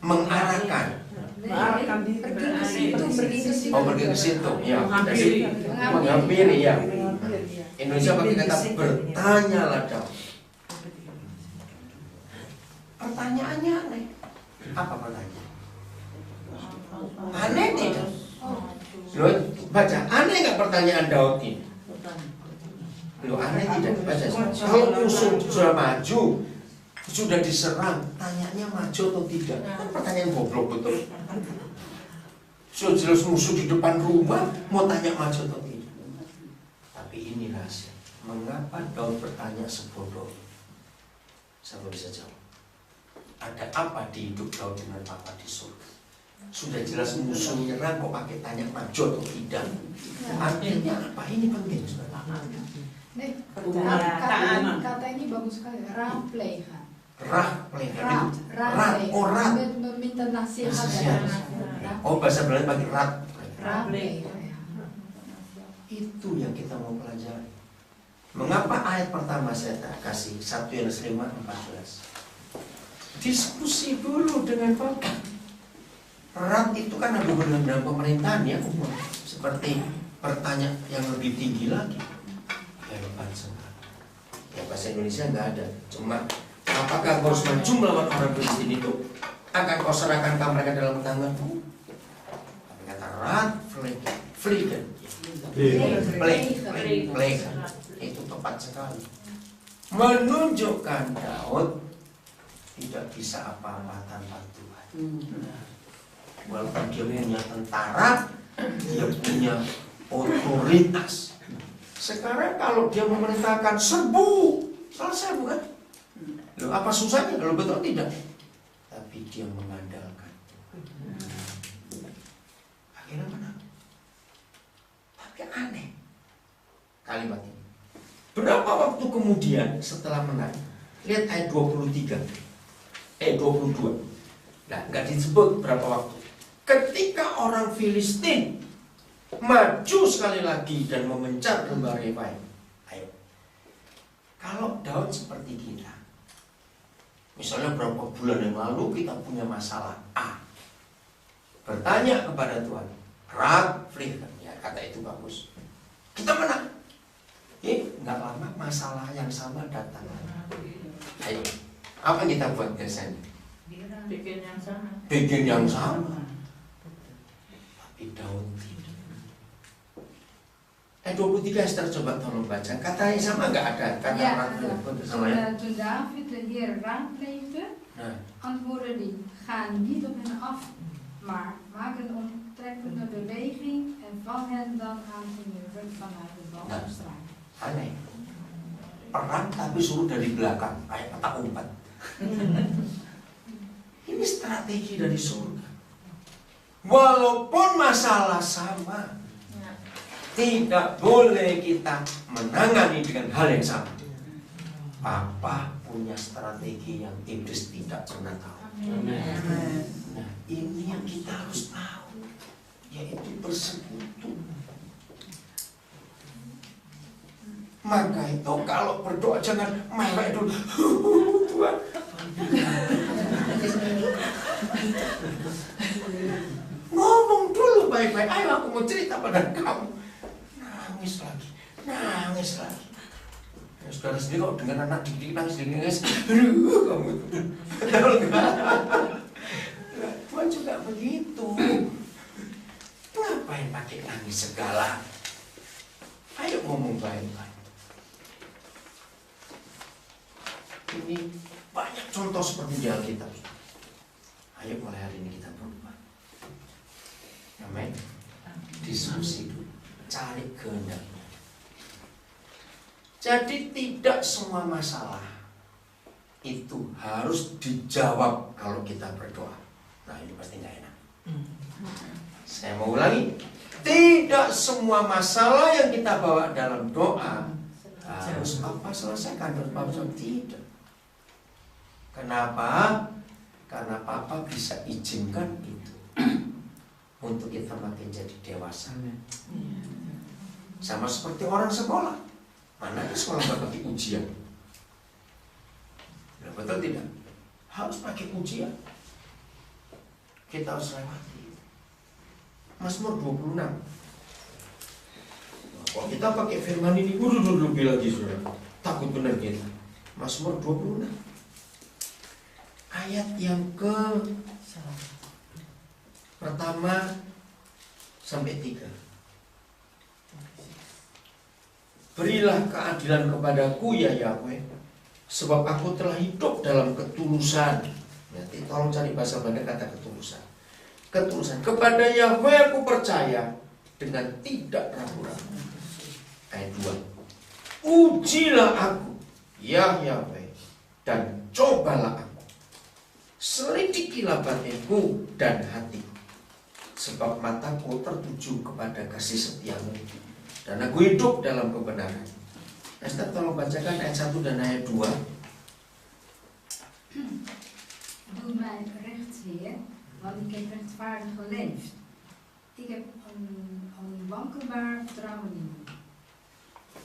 Mengarahkan. Pergi ke situ, ya. Menghampiri, ya. Indonesia pakai kata bertanyalah Daud. Pertanyaannya aneh. Apa pertanyaan? Aneh tidak? Loh, baca, aneh nggak pertanyaan Daud ini? Loh, aneh tidak? Baca. Kalau musuh sudah maju, sudah diserang, tanyanya maju atau tidak? Kan pertanyaan goblok betul. Sudah jelas musuh di depan rumah, mau tanya maju atau tidak? Tapi ini rahasia. Mengapa Daud bertanya sebodoh? Saya bisa jawab. Ada apa di hidup Daud dengan Bapa di surga? Sudah jelas musuh menyerang, kok pakai tanya maju atau tidak? Artinya apa? Ini penting. Kata ini bagus sekali. Rahpleha. Orang meminta nasihat. Oh, bahasa Belanda pakai rat. Rahpleha. Itu yang kita mau pelajari. Mengapa ayat pertama saya kasih 1 Yohanes 5:14? Diskusi dulu dengan Bapak. Rat itu kan ada dalam pemerintahan ya, seperti bertanya yang lebih tinggi lagi. Hebat sekali. Ya bahasa Indonesia nggak ada. Cuma apakah kau harus maju melawan orang Filistin itu? Akan kau serahkan mereka dalam tanganmu? Tapi kata rat, fliegen. Itu tepat sekali. Menunjukkan Daud tidak bisa apa-apa tanpa Tuhan. Walaupun dia punya tentara, dia punya otoritas. Sekarang kalau dia memerintahkan serbu, selesai bukan? Loh, apa susahnya? Kalau betul tidak. Tapi dia mengandalkan Tuhan. Akhirnya menang. Tapi aneh kalimat ini. Berapa waktu kemudian setelah menang? Lihat ayat 22. Nah, nggak disebut berapa waktu. Ketika orang Filistin maju sekali lagi dan memencar lembah Refaim. Ayo. Kalau Daud seperti kita, misalnya berapa bulan yang lalu kita punya masalah A, bertanya kepada Tuhan, Rafflihan, ya kata itu bagus, kita menang. Nggak lama masalah yang sama datang. Ayo, apa yang kita buat biasanya? Bikin yang sama. Bikin yang sama. Tapi Daud tidak. 23 Esther, coba tolong baca. Katanya sama nggak ada? Kata Ja, orang itu sama ya. toen David de Heer raadpleegde, Nah, antwoordde hij: ga niet op hen af, maar maak een onttrekkende beweging en val hen dan aan in de rug vanuit de balkenstraat. aneh. Perang tapi suruh dari belakang, kayak petak umpat. Ini strategi dari surga. Walaupun masalah sama, tidak boleh kita menangani dengan hal yang sama. Papa punya strategi yang iblis tidak pernah tahu. Nah, ini yang kita harus tahu, yaitu bersekutu. Maka itu kalau berdoa jangan mewek dulu. Tuhan, ngomong dulu baik-baik. Ayo aku mau cerita pada kamu. Nangis lagi. Ya, saudara sendiri kalau dengan anak didik nangis, aduh kamu itu. Tuhan juga begitu. Ngapain pakai nangis segala? Ayo ngomong baik-baik. Ini banyak contoh seperti di Alkitab. Ayo mulai hari ini kita berubah. Amin. Diskusi dulu, cari kehendaknya. Jadi tidak semua masalah itu harus dijawab kalau kita berdoa. Nah ini pasti nggak enak. Saya mau ulangi. Tidak semua masalah yang kita bawa dalam doa harus Papa selesaikan, harus Papa selesaikan. Tidak. Kenapa? Karena Papa bisa izinkan itu untuk kita makin jadi dewasa. Sama seperti orang sekolah. Mana sekolah nggak pakai ujian? Ya, betul tidak? Harus pakai ujian. Kita harus lewati. Mazmur 26. Kalau kita pakai firman ini, lebih lagi sudah takut benar kita. Mazmur 26. Ayat yang pertama sampai 3. Berilah keadilan kepadaku ya Yahweh, sebab aku telah hidup dalam ketulusan. Nanti tolong cari bahasa Belanda kata ketulusan. Ketulusan kepada Yahweh aku percaya dengan tidak ragu-ragu. Ayat 2. Ujilah aku ya Yahweh, dan cobalah aku. Selidikilah batinku dan hatiku, sebab mataku tertuju kepada kasih setiamu, dan aku hidup dalam kebenaran. Esther tolong bacakan ayat 1 dan ayat 2. Doe mij recht, Heer, want ik heb rechtvaardig geleefd. Ik heb een wankelbaar vertrouwen in u.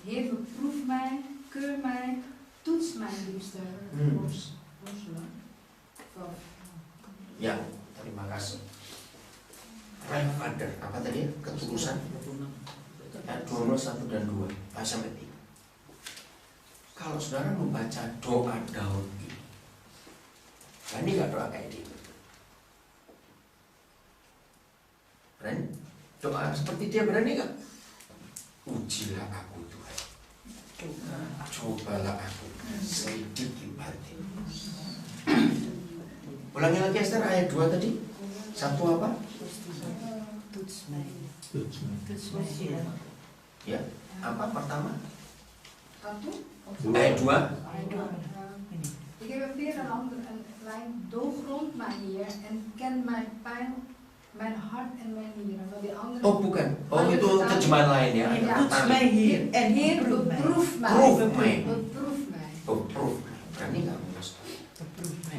Heer, beproef mij, keur mij, toets mijn liefste worstelen. Ya, terima kasih. Right Father, apa tadi? Ketulusan. Ayat 1 dan 2, sampai 3. Kalau saudara membaca doa Daud ini, berani gak doa kayak gitu? Berani? Doa seperti dia berani gak? Ujilah aku Tuhan, cobalah aku, selidiki hati. Ulangi lagi Esther ayat 2 tadi. Satu apa? Toets mij. Ya, apa pertama? Satu. Ayat 2. Ik heb weer een andere lijn. Doorgrond mij, Heer, en ken mijn pijn, mijn hart en mijn nieren. Want die andere. Oh bukan. Oh itu terjemahan lain ya. Toets mij hier en Heer, beproef mij. beproef mij. Beproef mij. Beproef mij. Beproef. Berani nggak Mas? Beproef mij.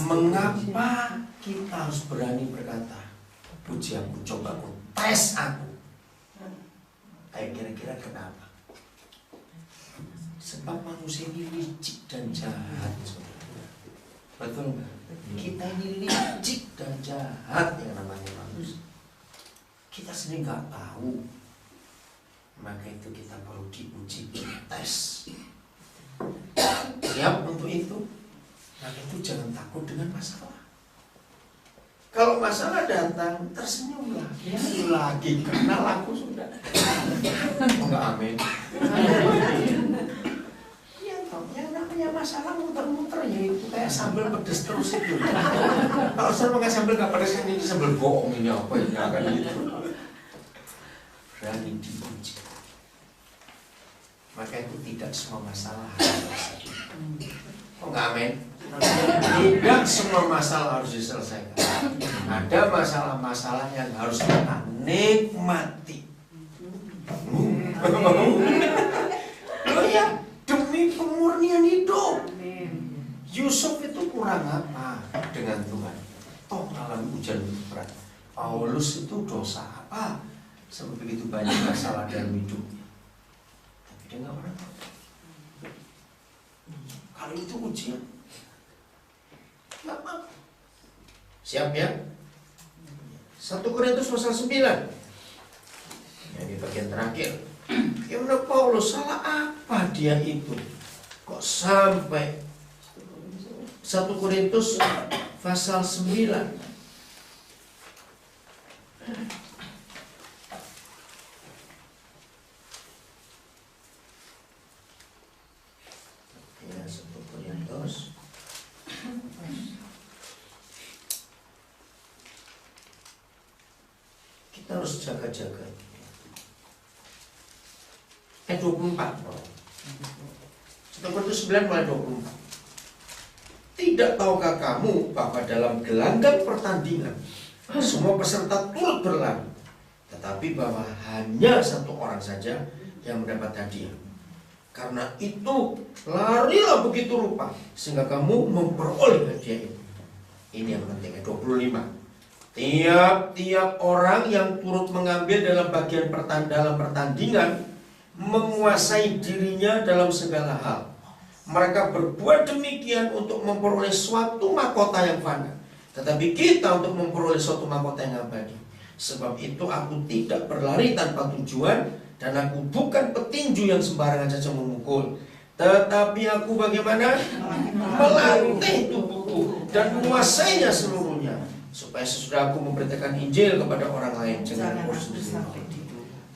Mengapa kita harus berani berkata, puji aku, coba aku, tes aku? Kayak kira-kira kenapa? Sebab manusia ini licik dan jahat, saudara. Betul nggak? Kita ini licik dan jahat yang namanya manusia. Kita sendiri nggak tahu. Maka itu kita perlu diuji, dites. Siap untuk itu? Maka itu jangan takut dengan masalah. Kalau masalah datang, tersenyumlah. Lagi kenal aku sudah. Enggak, amin. Iya toh, yang namanya masalah muter-muter ya itu kayak sambal pedes terus itu. Kalau saya pakai sambal nggak pedes ini sambal bohong ini apa ini akan gitu. Berani diuji. Maka itu tidak semua masalah harus diselesaikan. Oh enggak, amin. Tidak semua masalah harus diselesaikan. Ada masalah-masalah yang harus kita nikmati. Oh ya, demi pemurnian hidup. Yusuf itu kurang apa dengan Tuhan? Toh dalam ujian berat. Paulus itu dosa apa? Sebab begitu banyak masalah dalam hidupnya. Tapi dia nggak pernah tahu. Kalau itu ujian, nggak apa. Siap ya? 1 Korintus pasal 9. Ini bagian terakhir. Gimana Paulus, salah apa dia itu? Kok sampai 1 Korintus pasal 9. Ya, 1 Korintus. Kita harus jaga-jaga. 24. 1 Korintus 9 mulai 24. Tidak tahukah kamu bahwa dalam gelanggang pertandingan semua peserta turut berlari, tetapi bahwa hanya satu orang saja yang mendapat hadiah. Karena itu larilah begitu rupa sehingga kamu memperoleh hadiah itu. Ini yang penting. 25. Tiap-tiap orang yang turut mengambil dalam bagian dalam pertandingan menguasai dirinya dalam segala hal. Mereka berbuat demikian untuk memperoleh suatu mahkota yang fana, tetapi kita untuk memperoleh suatu mahkota yang abadi. Sebab itu aku tidak berlari tanpa tujuan, dan aku bukan petinju yang sembarangan saja memukul, tetapi aku bagaimana? Melatih tubuhku dan menguasainya seluruhnya, supaya sesudah aku memberitakan Injil kepada orang lain jangan aku sendiri.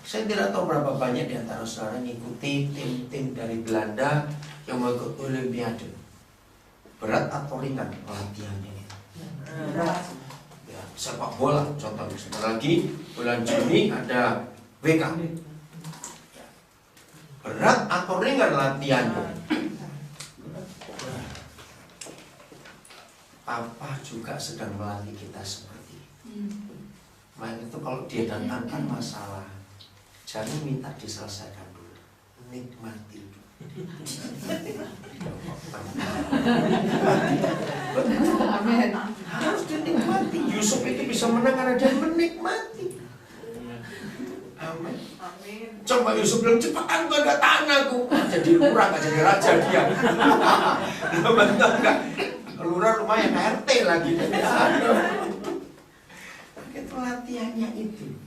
Saya tidak tahu berapa banyak di antara saudara mengikuti tim-tim dari Belanda yang mengikut Olimpiade. Berat atau ringan latihannya? Ya, sepak bola contohnya. Sebentar lagi bulan Juni ada WK. Berat atau ringan latihannya? Papa juga sedang melatih kita seperti itu. Maka itu kalau dia datangkan masalah, jangan minta diselesaikan dulu, nikmati dulu. Amin. Harus dinikmati. Yusuf itu bisa menang karena dia menikmati. Amin. Coba Yusuf bilang cepetan gue gak tahan aku, jadi lurah gak jadi raja dia. Betul gak? Lurah lumayan RT lagi. Itu latihannya itu.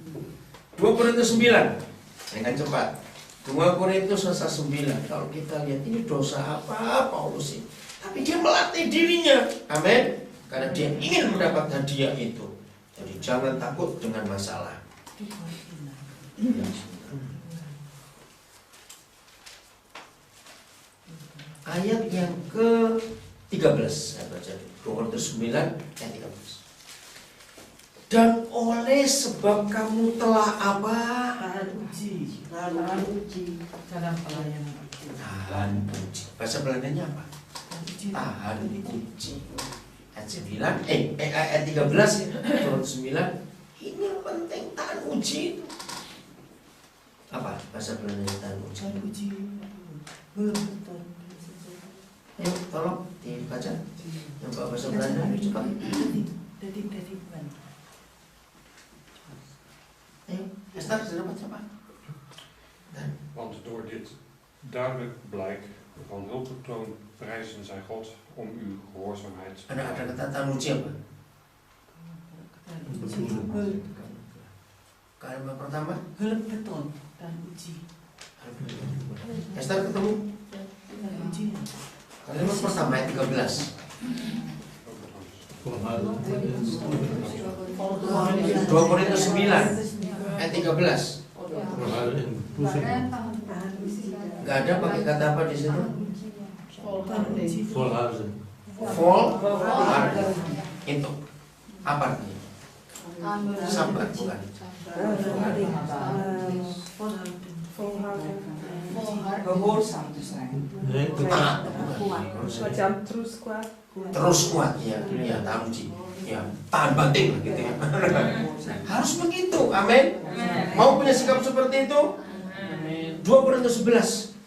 2 Korintus 9. Dengan cepat. 2 Korintus pasal 9. Kalau kita lihat ini dosa apa Paulus ini, tapi dia melatih dirinya. Amin. Karena dia ingin mendapat hadiah itu. Jadi jangan takut dengan masalah. Ayat yang ke-13 saya baca 2 Korintus 9 ayat 13. Dan oleh sebab kamu telah apa? Tahan uji dalam pelayanan itu. Tahan uji. Bahasa Belandanya apa? Tahan uji. Ayat 13 Korintus 9. Ini yang penting, tahan uji itu. Apa bahasa Belandanya tahan uji? Tahan uji. Ayo tolong dibaca. Yang bahasa Belanda cepat. Dari Ayo, Esther, sudah baca Pak? Want door dit duidelijk blijk van hulpbetoon prijzen zij God om uw gehoorzaamheid. Ada kata uji apa? Kalimat pertama Hulpbeton dan uji. Esther ketemu Uji. kalimat pertama ayat 13. 2 Korintus 9 ayat 13. Gak ada pakai kata apa di situ? Volhouden. Volharden. Itu apa artinya? Sabar bukan? Gehoorzaam te zijn. Nee, Taat. Macam terus kuat. Terus kuat ya, ya tamuji, ya tahan banting gitu ya. Harus begitu, amin. Mau punya sikap seperti itu? 2 Korintus 11.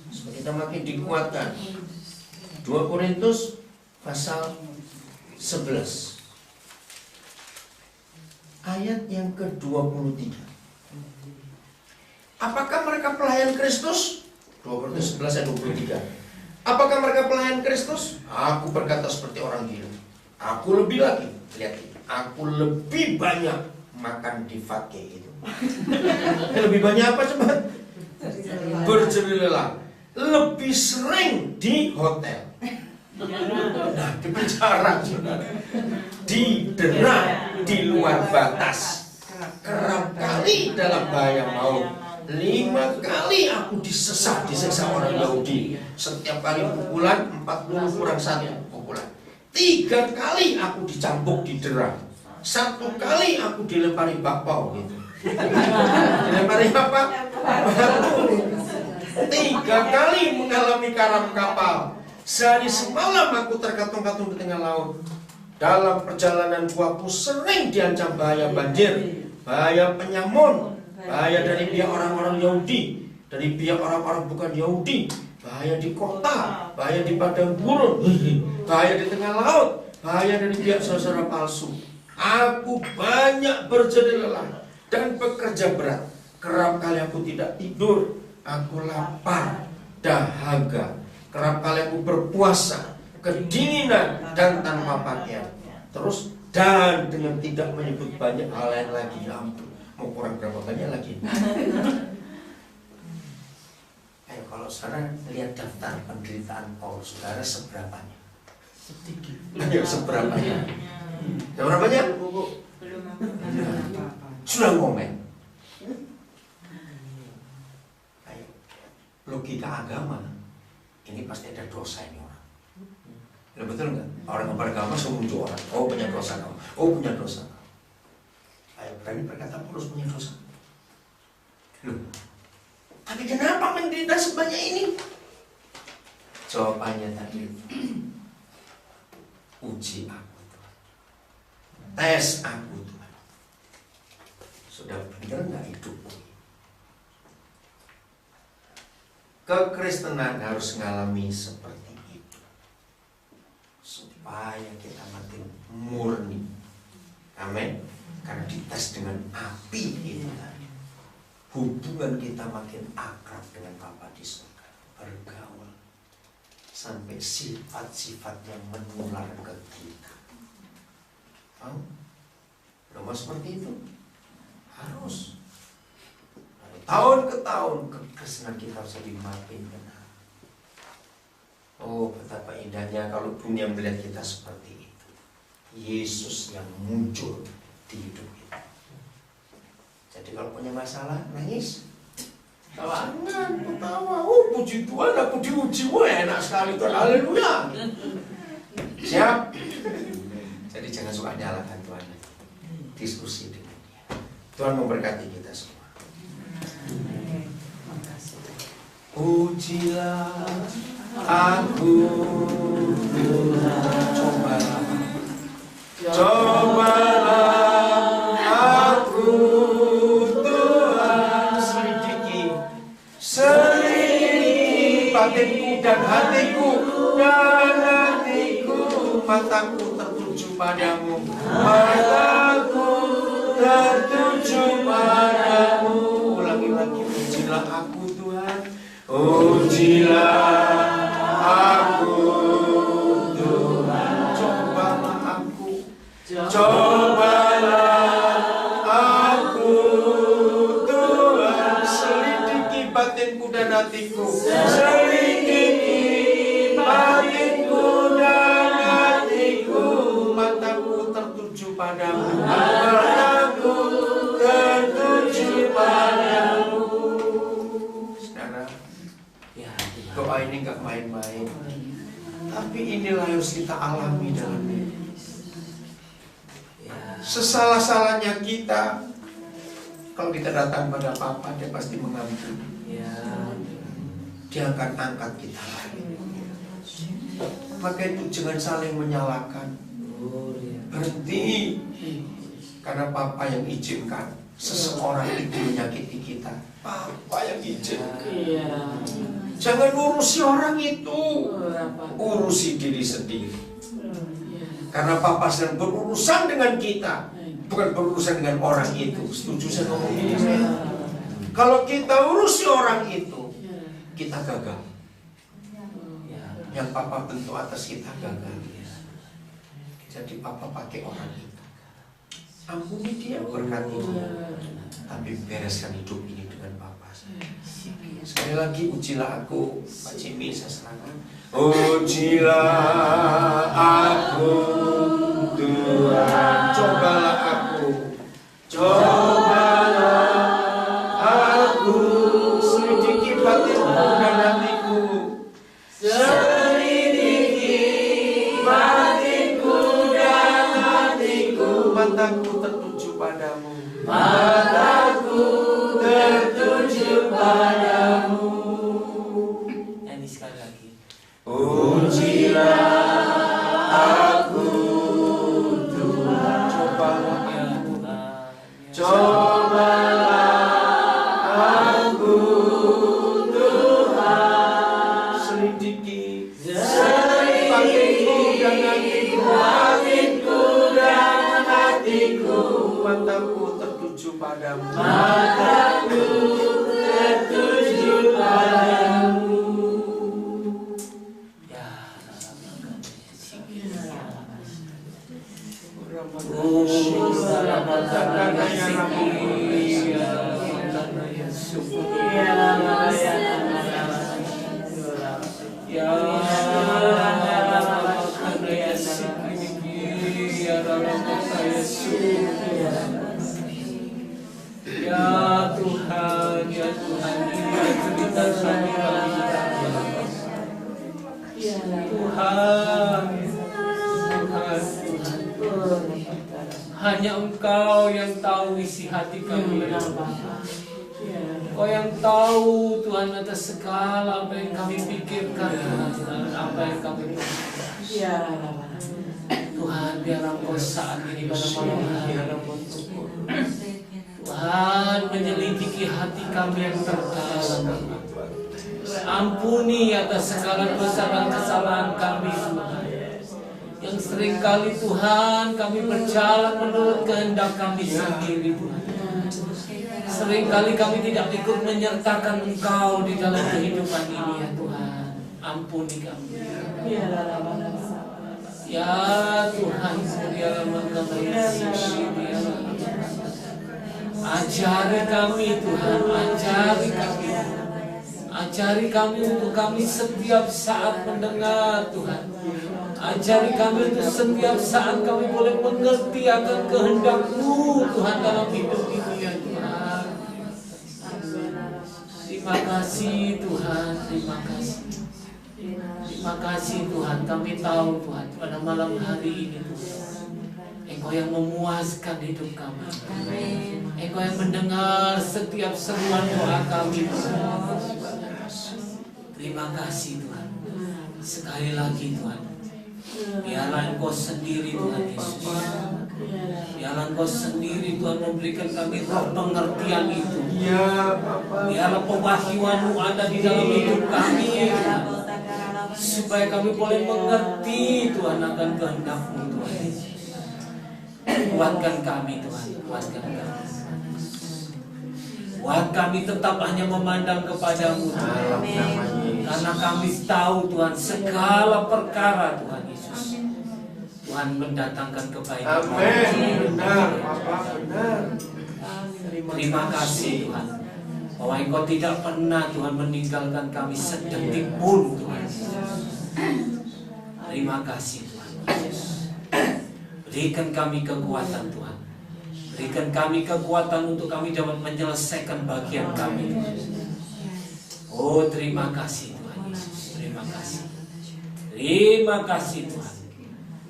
Supaya kita makin dikuatkan. 2 Korintus pasal 11 ayat yang ke-23. Apakah mereka pelayan Kristus? 2 Korintus 11 ayat 23. Apakah mereka pelayan Kristus? Aku berkata seperti orang gila. Aku lebih lagi, lihat ini. Aku lebih banyak makan di fake itu. Lebih banyak apa coba? Berjelilah. Lebih sering di hotel. Nah, di penjara, didera di luar batas. Kerap kali dalam bahaya maut. 5 kali aku disiksa orang Yahudi. Setiap kali pukulan 40 kurang 1 pukulan. 3 kali aku dicambuk didera. 1 kali aku dilempari bakpao gitu. Dilempari apa? 3 kali mengalami karam kapal. Sehari semalam aku terkatung-katung di tengah laut. Dalam perjalanan aku sering diancam bahaya banjir, bahaya penyamun, bahaya dari pihak orang-orang Yahudi, dari pihak orang-orang bukan Yahudi, bahaya di kota, bahaya di padang gurun, bahaya di tengah laut, bahaya dari pihak saudara palsu. Aku banyak berjadi lelah dan bekerja berat. Kerap kali aku tidak tidur, aku lapar, dahaga. Kerap kali aku berpuasa, kedinginan dan tanpa pakaian. Terus dan dengan tidak menyebut banyak hal lain lagi. Ya ampun, mau kurang berapa banyak lagi? Ayo kalau saudara lihat daftar penderitaan Paulus, saudara seberapanya? Sedikit. Ayo seberapanya? Seberapanya? Belum apa-apa. Sudah ngomel. Ayo, logika agama, ini pasti ada dosa ini orang. Ya, betul nggak? Orang yang beragama semua orang. Oh punya dosa kamu. Oh punya dosa kamu. Ayo berani berkata Paulus punya dosa. Loh, tapi kenapa menderita sebanyak ini? Jawabannya tadi, uji aku Tuhan, tes aku Tuhan. Sudah benar nggak hidupku? Kekristenan harus mengalami seperti itu supaya kita makin murni. Amin. Karena dites dengan api itu tadi, hubungan kita makin akrab dengan Bapa di surga, bergaul sampai sifat-sifatnya menular ke kita. Mau seperti itu? Harus. Tahun ke tahun kekristenan kita harus lebih makin benar. Oh betapa indahnya kalau dunia melihat kita seperti itu. Yesus yang muncul di hidup kita. Jadi kalau punya masalah nangis, jangan ketawa. Oh puji Tuhan aku diuji, wah enak sekali Tuhan, haleluya. Siap. Jadi jangan suka nyalakan Tuhan. Diskusi dengan Dia. Tuhan memberkati kita semua. Ujilah aku Tuhan, cobalah aku Tuhan, selidiki batinku dan hatiku, mataku tertuju padamu, mataku tertuju padamu. Ulangi lagi, ujilah aku Tuhan, hatiku, selidiki batinku dan hatiku, mataku tertuju padamu, mataku tertuju padamu. Saudara, doa ini gak main-main, tapi inilah yang harus kita alami dalam hidup. Sesalah-salahnya kita, kalau kita datang pada Papa, dia pasti mengampuni. Dia akan angkat kita lagi. Maka itu jangan saling menyalahkan. Berhenti. Karena Papa yang izinkan seseorang itu menyakiti kita. Papa yang izinkan. Jangan urusi orang itu, urusi diri sendiri. Karena Papa sedang berurusan dengan kita, bukan berurusan dengan orang itu. Setuju saya ngomong ini? Kalau kita urusi orang itu, kita gagal. Yang Papa bentuk atas kita gagal. Jadi Papa pakai orang itu. Ampuni dia, berkati dia, tapi bereskan hidup ini dengan Papa. Sekali lagi, ujilah aku, Pak Jimmy, saya serahkan. Ujilah aku, Tuhan, cobalah aku, cobalah aku, selidiki batinku dan hatiku, selidiki batinku dan hatiku, mataku tertuju padamu, mataku tertuju padamu. Nyanyi sekali lagi. Ujilah aku, Tuhan, cobalah aku, cobalah aku, Tuhan, selidiki batinku dan hatiku, mataku tertuju padamu, mataku tertuju padamu. Ya Tuhan, ya Tuhan, ini cerita kami Tuhan, hanya Engkau yang tahu isi hati kami. Engkau yang tahu Tuhan atas segala apa yang kami pikirkan, Tuhan, apa yang kami pikirkan. Tuhan, biarlah Engkau saat ini pada malam hari Tuhan menyelidiki hati kami yang terdalam. Ampuni atas segala dosa dan kesalahan kami, Tuhan. Yang seringkali Tuhan kami berjalan menurut kehendak kami sendiri, Tuhan. Seringkali kami tidak ikut menyertakan Engkau di dalam kehidupan ini, ya Tuhan. Ampuni kami. Ya Tuhan, ajari kami, Tuhan, ajari kami. Ajari kami untuk kami setiap saat mendengar, Tuhan. Ajari kami untuk setiap saat kami boleh mengerti akan kehendak-Mu, Tuhan, dalam hidup ini, ya Tuhan. Terima kasih, Tuhan, terima kasih. Terima kasih, Tuhan. Kami tahu, Tuhan, pada malam hari ini, Tuhan, Engkau yang memuaskan hidup kami. Engkau yang mendengar setiap seruan doa kami, Tuhan. Terima kasih, Tuhan. Sekali lagi, Tuhan, biarlah Engkau sendiri, Tuhan Yesus. Biarlah Engkau sendiri, Tuhan, memberikan kami roh pengertian itu. Biarlah pewahyuan-Mu ada di dalam hidup kami, Tuhan, supaya kami boleh mengerti, Tuhan, akan kehendak-Mu, Tuhan Yesus. Kuatkan kami, Tuhan, kuatkan kami. Buat kami tetap hanya memandang kepadamu, Tuhan. Karena kami tahu, Tuhan, segala perkara, Tuhan Yesus, Tuhan mendatangkan kebaikan. Amin. Benar, Bapak, benar. Terima kasih, Tuhan. bahwa Engkau tidak pernah Tuhan meninggalkan kami sedetik pun Tuhan. Terima kasih Tuhan Yesus. Berikan kami kekuatan Tuhan. Berikan kami kekuatan untuk kami dapat menyelesaikan bagian kami. Oh terima kasih Tuhan Yesus. Terima kasih. Terima kasih Tuhan.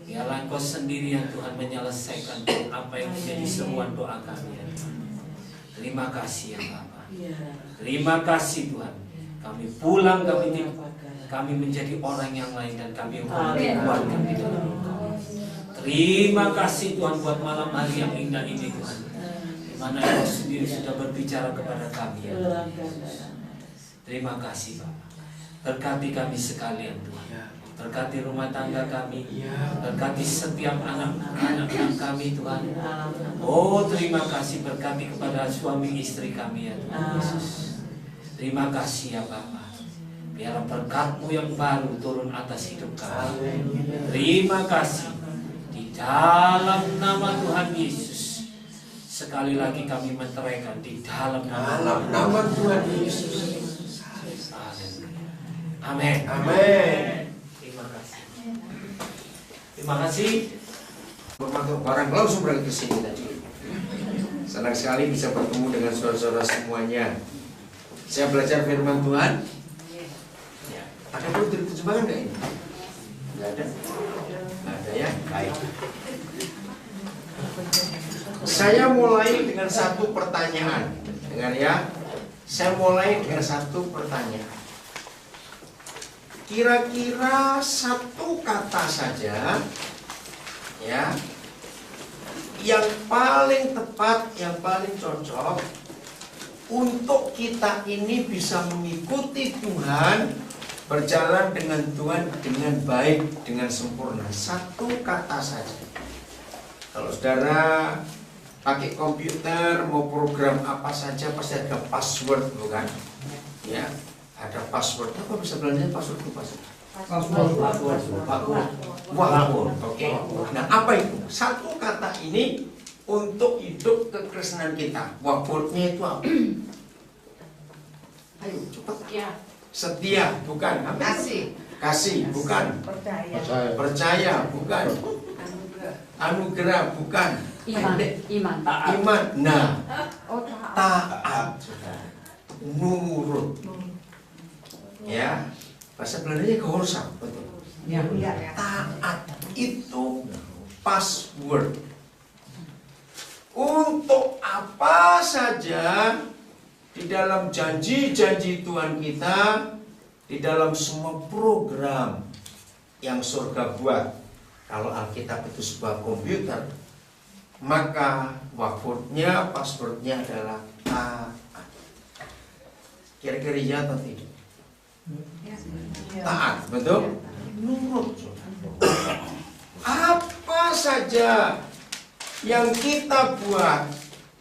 Biarlah Engkau sendiri yang Tuhan menyelesaikan apa yang menjadi seruan doa kami ya Tuhan. Terima kasih ya Bapa. Terima kasih Tuhan. Kami pulang, kami menjadi orang yang lain dan kami dikuatkan di dalam Engkau. Terima kasih Tuhan buat malam hari yang indah ini Tuhan. Di mana Engkau sendiri sudah berbicara kepada kami ya Tuhan. Terima kasih Bapak. Berkati kami sekalian Tuhan. Berkati rumah tangga kami. Berkati setiap anak-anak kami Tuhan. Oh terima kasih, berkati kepada suami istri kami ya Tuhan Yesus. Terima kasih ya Bapa. Biar berkat-Mu yang baru turun atas hidup kami. Terima kasih. Di dalam nama Tuhan Yesus. Sekali lagi kami menteraikan di dalam nama Tuhan Yesus. Amin. Amin. Terima kasih. Bermakna barang langsung berangkat ke sini tadi. Senang sekali bisa bertemu dengan saudara-saudara semuanya. Saya belajar firman Tuhan. Ya. Ada perlu terjemahkan nggak ini? Nggak ada. Nggak ada ya. Baik. Saya mulai dengan satu pertanyaan. Dengar ya. Saya mulai dengan satu pertanyaan. Kira-kira satu kata saja ya yang paling tepat, yang paling cocok untuk kita ini bisa mengikuti Tuhan, berjalan dengan Tuhan dengan baik, dengan sempurna. Satu kata saja. Kalau saudara pakai komputer mau program apa saja pasti ada password, bukan? Ya. Ada password. Apa bisa belajarnya password itu password. Oke. Nah, apa itu? Satu kata ini untuk hidup kekristenan kita. Passwordnya itu apa? Ayo cepat. Setia, bukan. Kasih, bukan. Percaya, bukan. Anugerah, bukan. Iman. Nah, taat. Nurut. Ya, bahasa Belandanya gehorsam, betul. Ya. Taat itu password. Untuk apa saja di dalam janji-janji Tuhan kita, di dalam semua program yang surga buat. Kalau Alkitab itu sebuah komputer, maka passwordnya adalah taat. Kira-kira ya atau tidak? Taat, betul? Nurut. Apa saja yang kita buat,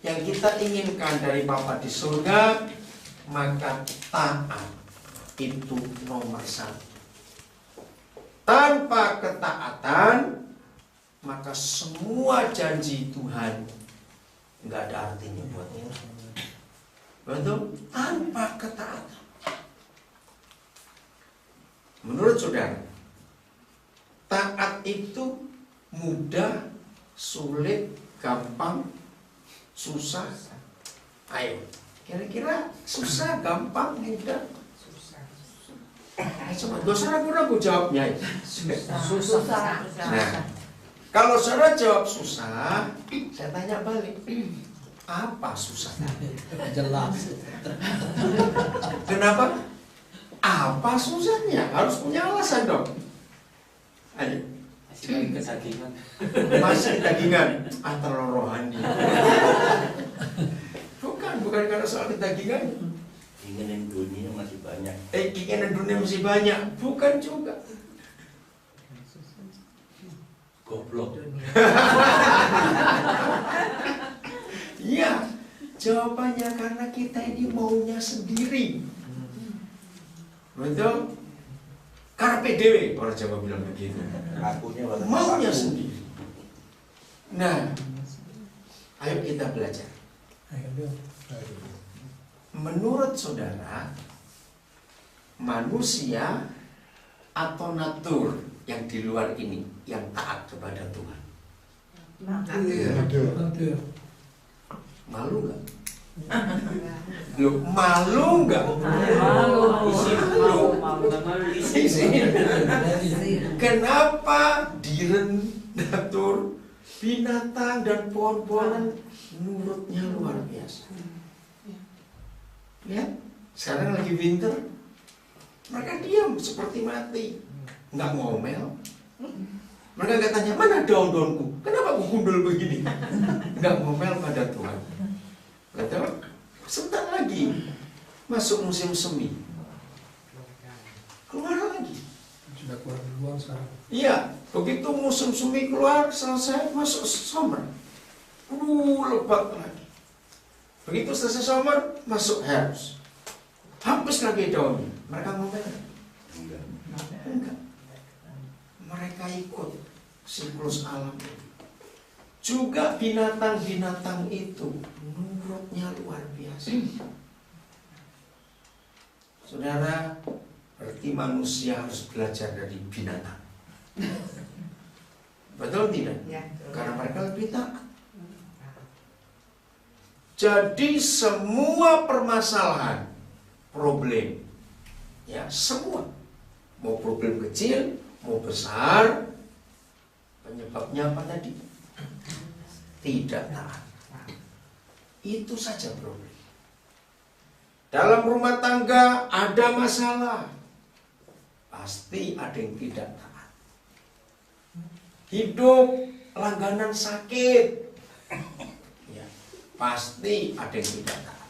yang kita inginkan dari Bapa di surga, maka taat itu nomor satu. Tanpa ketaatan, maka semua janji Tuhan nggak ada artinya buat kita. Betul? Tanpa ketaatan. Menurut saudara, taat itu mudah, sulit, gampang, susah? Ayo, kira-kira susah, gampang, mudah? Coba, saudara ragu-ragu jawabnya. Susah. Nah, kalau saudara jawab susah, saya tanya balik. Apa susahnya? Jelas. Kenapa? Apa susahnya? Harus punya alasan dong. Ayo. Masih kesakingan. Masih ketagihan antara rohani. Bukan karena soal ketagihan. Keinginan dunia masih banyak. Keinginan dunia masih banyak. Bukan juga. Goblok. Iya. Jawabannya karena kita ini maunya sendiri. Betul? Karpe dewe, orang Jawa bilang begitu. Maunya sendiri. Nah, ayo kita belajar. menurut saudara, manusia atau natur yang di luar ini yang taat kepada Tuhan? Malu nggak? Loh, malu nggak? Kenapa diren, natur, binatang dan pohon-pohonan nurutnya luar biasa? Ya, sekarang lagi winter, mereka diam seperti mati, nggak ngomel. Mereka nggak tanya, mana daun-daunku? Kenapa aku gundul begini? Nggak ngomel pada Tuhan. Betul? Sebentar lagi masuk musim semi, keluar lagi. Sudah keluar duluan sekarang. Iya, begitu musim semi keluar, selesai, masuk summer. Lebat lagi. Begitu selesai summer, masuk harvest. Habis lagi daunnya. Mereka ngomel? Enggak. Mereka ikut siklus alam ini. Juga binatang-binatang itu nurutnya luar biasa. Saudara, berarti manusia harus belajar dari binatang. Betul tidak? Ya. Karena mereka lebih taat. Jadi semua permasalahan, problem, ya semua, mau problem kecil, mau besar, penyebabnya apa tadi? Tidak taat. Itu saja problem. Dalam rumah tangga ada masalah, pasti ada yang tidak taat. Hidup langganan sakit, ya, pasti ada yang tidak taat.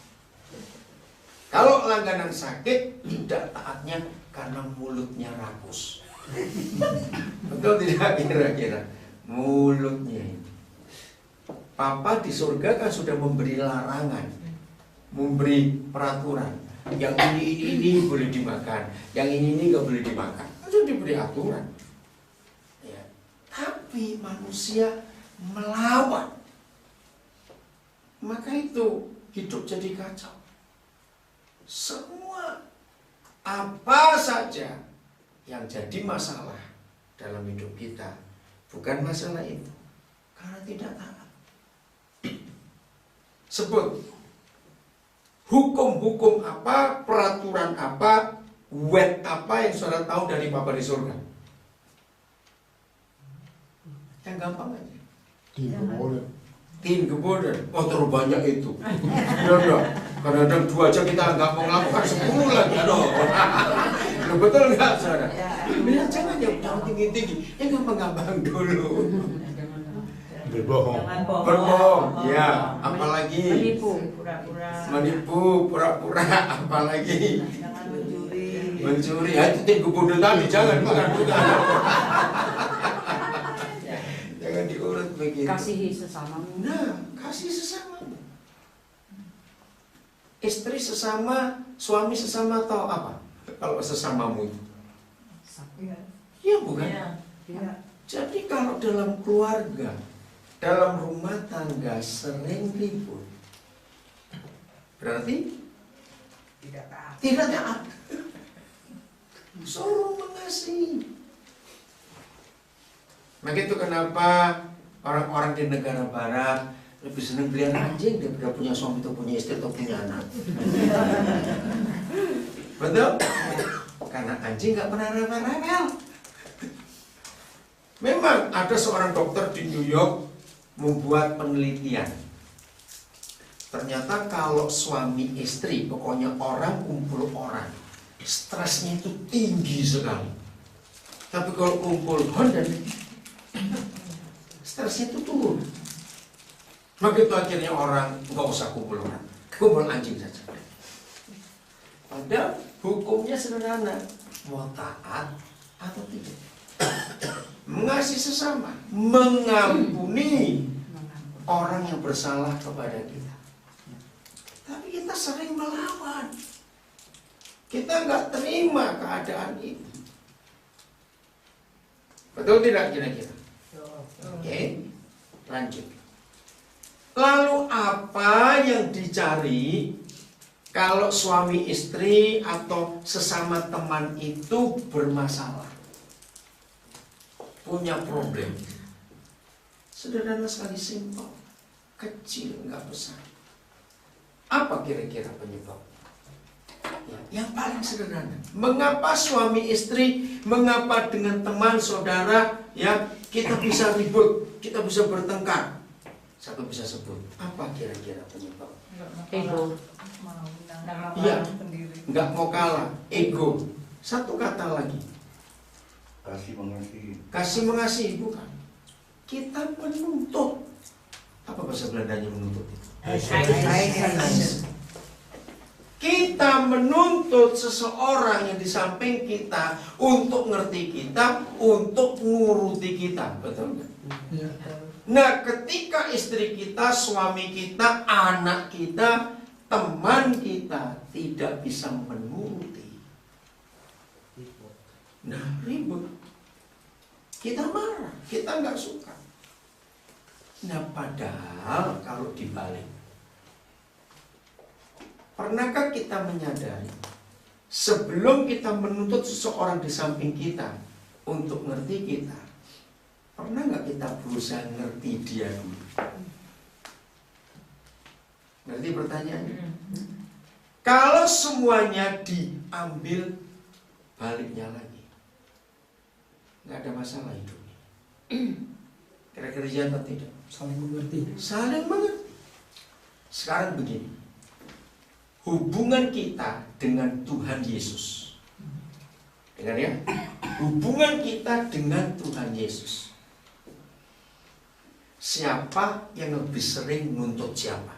Kalau langganan sakit, tidak taatnya karena mulutnya rakus. Betul tidak kira-kira? Mulutnya ini. Papa di surga kan sudah memberi larangan, memberi peraturan. Yang ini boleh dimakan, yang ini nggak boleh dimakan. Itu diberi aturan. Ya. Tapi manusia melawan, maka itu hidup jadi kacau. Semua apa saja yang jadi masalah dalam hidup kita bukan masalah itu, karena tidak taat. Sebut hukum-hukum apa, peraturan apa, wet apa yang saudara tahu dari Bapa di surga? Yang gampang aja. Tin geboden. Oh terlalu banyak itu. Ya, kadang-kadang 2 aja kita nggak mau melakukan 10 lagi. Aduh. Betul nggak saudara? Bilang jangan tinggi-tinggi, yang gampang-gampang dulu. Berbohong, ya. Apalagi menipu, pura-pura. Apalagi mencuri. Ya itu tin geboden tadi, jangan bukan. Jangan diurut begitu. Kasihi sesamamu. Nah, kasih sesama. Istri sesama, suami sesama atau apa? Kalau sesamamu itu. Ya bukan. Ya. Jadi kalau dalam keluarga, dalam rumah tangga sering ribut, berarti Tidak taat. tidak taat. Suruh mengasihi. Maka itu kenapa orang-orang di negara barat lebih senang pelihara anjing daripada punya suami atau punya istri atau punya anak. Betul? Karena anjing gak pernah rewel-rewel. Memang ada seorang dokter di New York membuat penelitian. Ternyata kalau suami istri, pokoknya orang kumpul orang, stresnya itu tinggi sekali. Tapi kalau kumpul dan stresnya itu turun. Begitu akhirnya orang nggak usah kumpul orang, kumpul anjing saja. Padahal hukumnya sederhana, mau taat atau tidak. Mengasihi sesama, mengampuni orang yang bersalah kepada kita. Tapi kita sering melawan. Kita nggak terima keadaan itu. Betul tidak kira-kira? Oke, lanjut. Lalu apa yang dicari Kalau suami istri atau sesama teman itu bermasalah, punya problem, sederhana sekali, simpel, kecil, nggak besar. Apa kira-kira penyebabnya? Ya, yang paling sederhana. Mengapa suami istri, mengapa dengan teman saudara, ya kita bisa ribut, kita bisa bertengkar? Satu bisa sebut. Apa kira-kira penyebab? Ego. Iya, nggak mau kalah, ego. Satu kata lagi, Kasih mengasihi. kasih mengasihi, bukan. Kita menuntut. Apa bahasa Belandanya menuntut? Kita menuntut seseorang yang di samping kita untuk ngerti kita, untuk nguruti kita, betul nggak? Ya. Nah, ketika istri kita, suami kita, anak kita, teman kita tidak bisa menuruti, nah ribut, kita marah, kita nggak suka. Nah, padahal kalau dibalik, pernahkah kita menyadari sebelum kita menuntut seseorang di samping kita untuk ngerti kita, pernah nggak kita berusaha ngerti dia dulu? Ngerti pertanyaannya? Kalau semuanya diambil, baliknya lagi, nggak ada masalah hidupnya. Kira-kira iya atau tidak? Saling mengerti. Saling mengerti. Sekarang begini, hubungan kita dengan Tuhan Yesus, dengar ya, hubungan kita dengan Tuhan Yesus, siapa yang lebih sering nuntut siapa?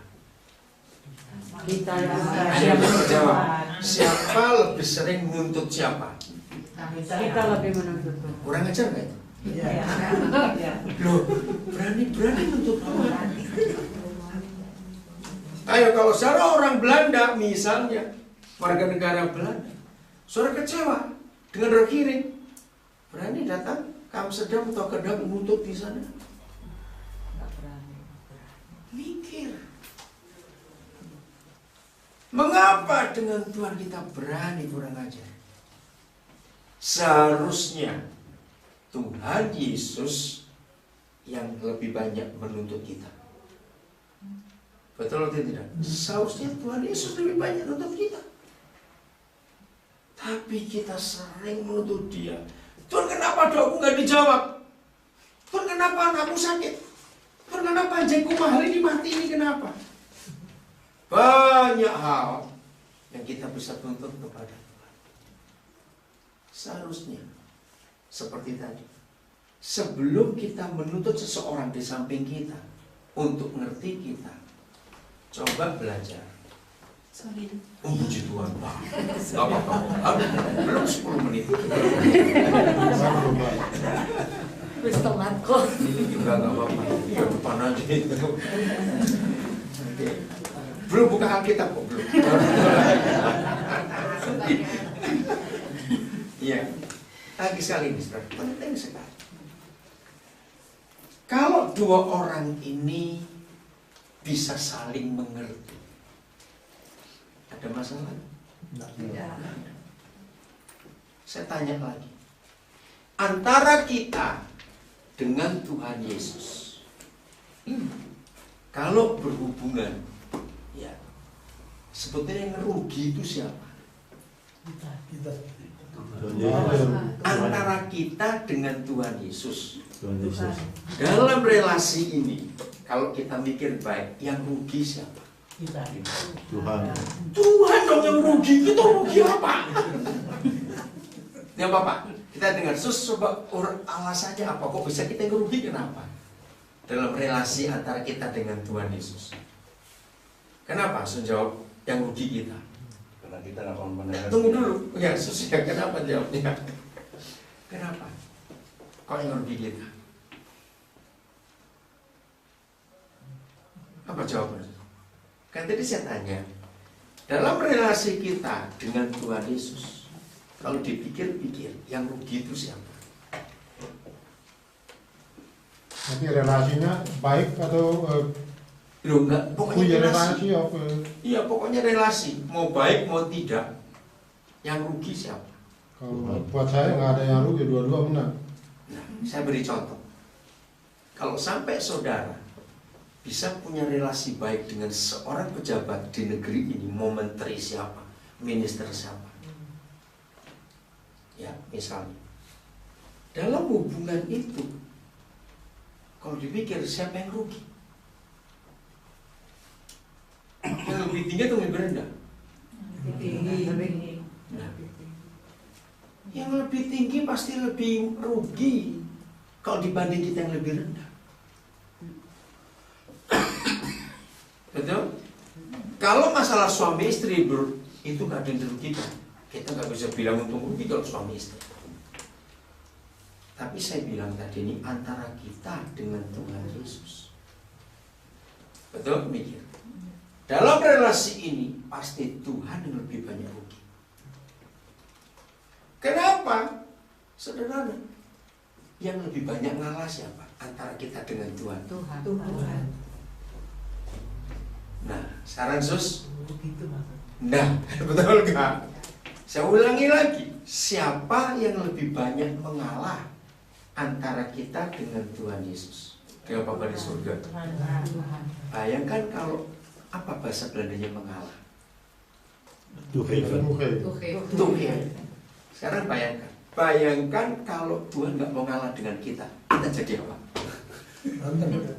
Kita Ayo jawab. Siapa lebih sering nuntut siapa? Kita lebih menuntut. Kurang ajar nggak itu? Iya. Loh, berani-berani nuntut Tuhan. Ayo, kalau saudara orang Belanda misalnya, warga negara Belanda, saudara kecewa dengan rekiring, berani datang ke Amsterdam atau ke Dam menuntut di sana? Mikir. Mengapa dengan Tuhan kita berani, kurang ajar? Seharusnya Tuhan Yesus yang lebih banyak menuntut kita. Betul atau tidak? Seharusnya Tuhan Yesus lebih banyak menuntut kita. Tapi kita sering menuntut Dia. Tuhan, kenapa doaku nggak dijawab? Tuhan, kenapa anakku sakit? Tuhan, kenapa anjingku hari ini mati ini, kenapa? Banyak hal yang kita bisa tuntut kepada Tuhan. Seharusnya seperti tadi, sebelum kita menuntut seseorang di samping kita untuk mengerti kita, coba belajar. Oh, puji Tuhan, Pak. Gak apa-apa. Belum 10 menit. Wis telat kok. Ini juga gak apa-apa. Ke depan aja itu. Belum buka Alkitab kok, belum. Iya. Lagi sekali ini, saudara, penting sekali. Kalau dua orang ini bisa saling mengerti, ada masalah? Tidak. Saya tanya lagi, antara kita dengan Tuhan Yesus, kalau berhubungan, ya sebetulnya yang rugi itu siapa? Kita. Antara kita dengan Tuhan Yesus. Dalam relasi ini, kalau kita mikir baik, yang rugi siapa? Kita. Tuhan dong yang rugi. Kita rugi apa? Ya Bapak, kita dengar coba alasannya apa? Kok bisa kita yang rugi? Kenapa? Dalam relasi antara kita dengan Tuhan Yesus. Kenapa? Jawab yang rugi kita. Karena kita nggak mau mendengar. Tunggu dulu. Ya, susah. Kenapa jawabnya? Kenapa? Kok yang rugi kita? Apa jawabannya? Kan tadi saya tanya, dalam relasi kita dengan Tuhan Yesus, kalau dipikir-pikir, yang rugi itu siapa? Nanti relasinya baik atau Loh enggak, pokoknya Punya relasi. relasi apa? Iya, pokoknya relasi. Mau baik mau tidak, yang rugi siapa? Kalau buat saya nggak ada yang rugi, dua-dua menang. Nah, saya beri contoh. Kalau sampai saudara bisa punya relasi baik dengan seorang pejabat di negeri ini, mau menteri siapa, minister siapa, ya misalnya, dalam hubungan itu, kalau dipikir siapa yang rugi? Yang lebih tinggi atau lebih rendah? Nah, yang lebih tinggi pasti lebih rugi kalau dibanding kita yang lebih rendah. Betul? Kalau masalah suami istri itu nggak ada yang dirugikan. Kita nggak bisa bilang untung rugi kalau suami istri. Tapi saya bilang tadi ini antara kita dengan Tuhan Yesus. Betul? Mikir. Dalam relasi ini pasti Tuhan yang lebih banyak rugi. Kenapa? Sederhana. Yang lebih banyak ngalah siapa? Antara kita dengan Tuhan. Tuhan. Nah, sekarang Sus. Nah, betul nggak? Saya ulangi lagi. Siapa yang lebih banyak mengalah antara kita dengan Tuhan Yesus? Dengan Bapa di surga. Bayangkan kalau apa bahasa Belandanya mengalah? Tuhan. Tuhan. Sekarang bayangkan kalau Tuhan nggak mau ngalah dengan kita jadi apa?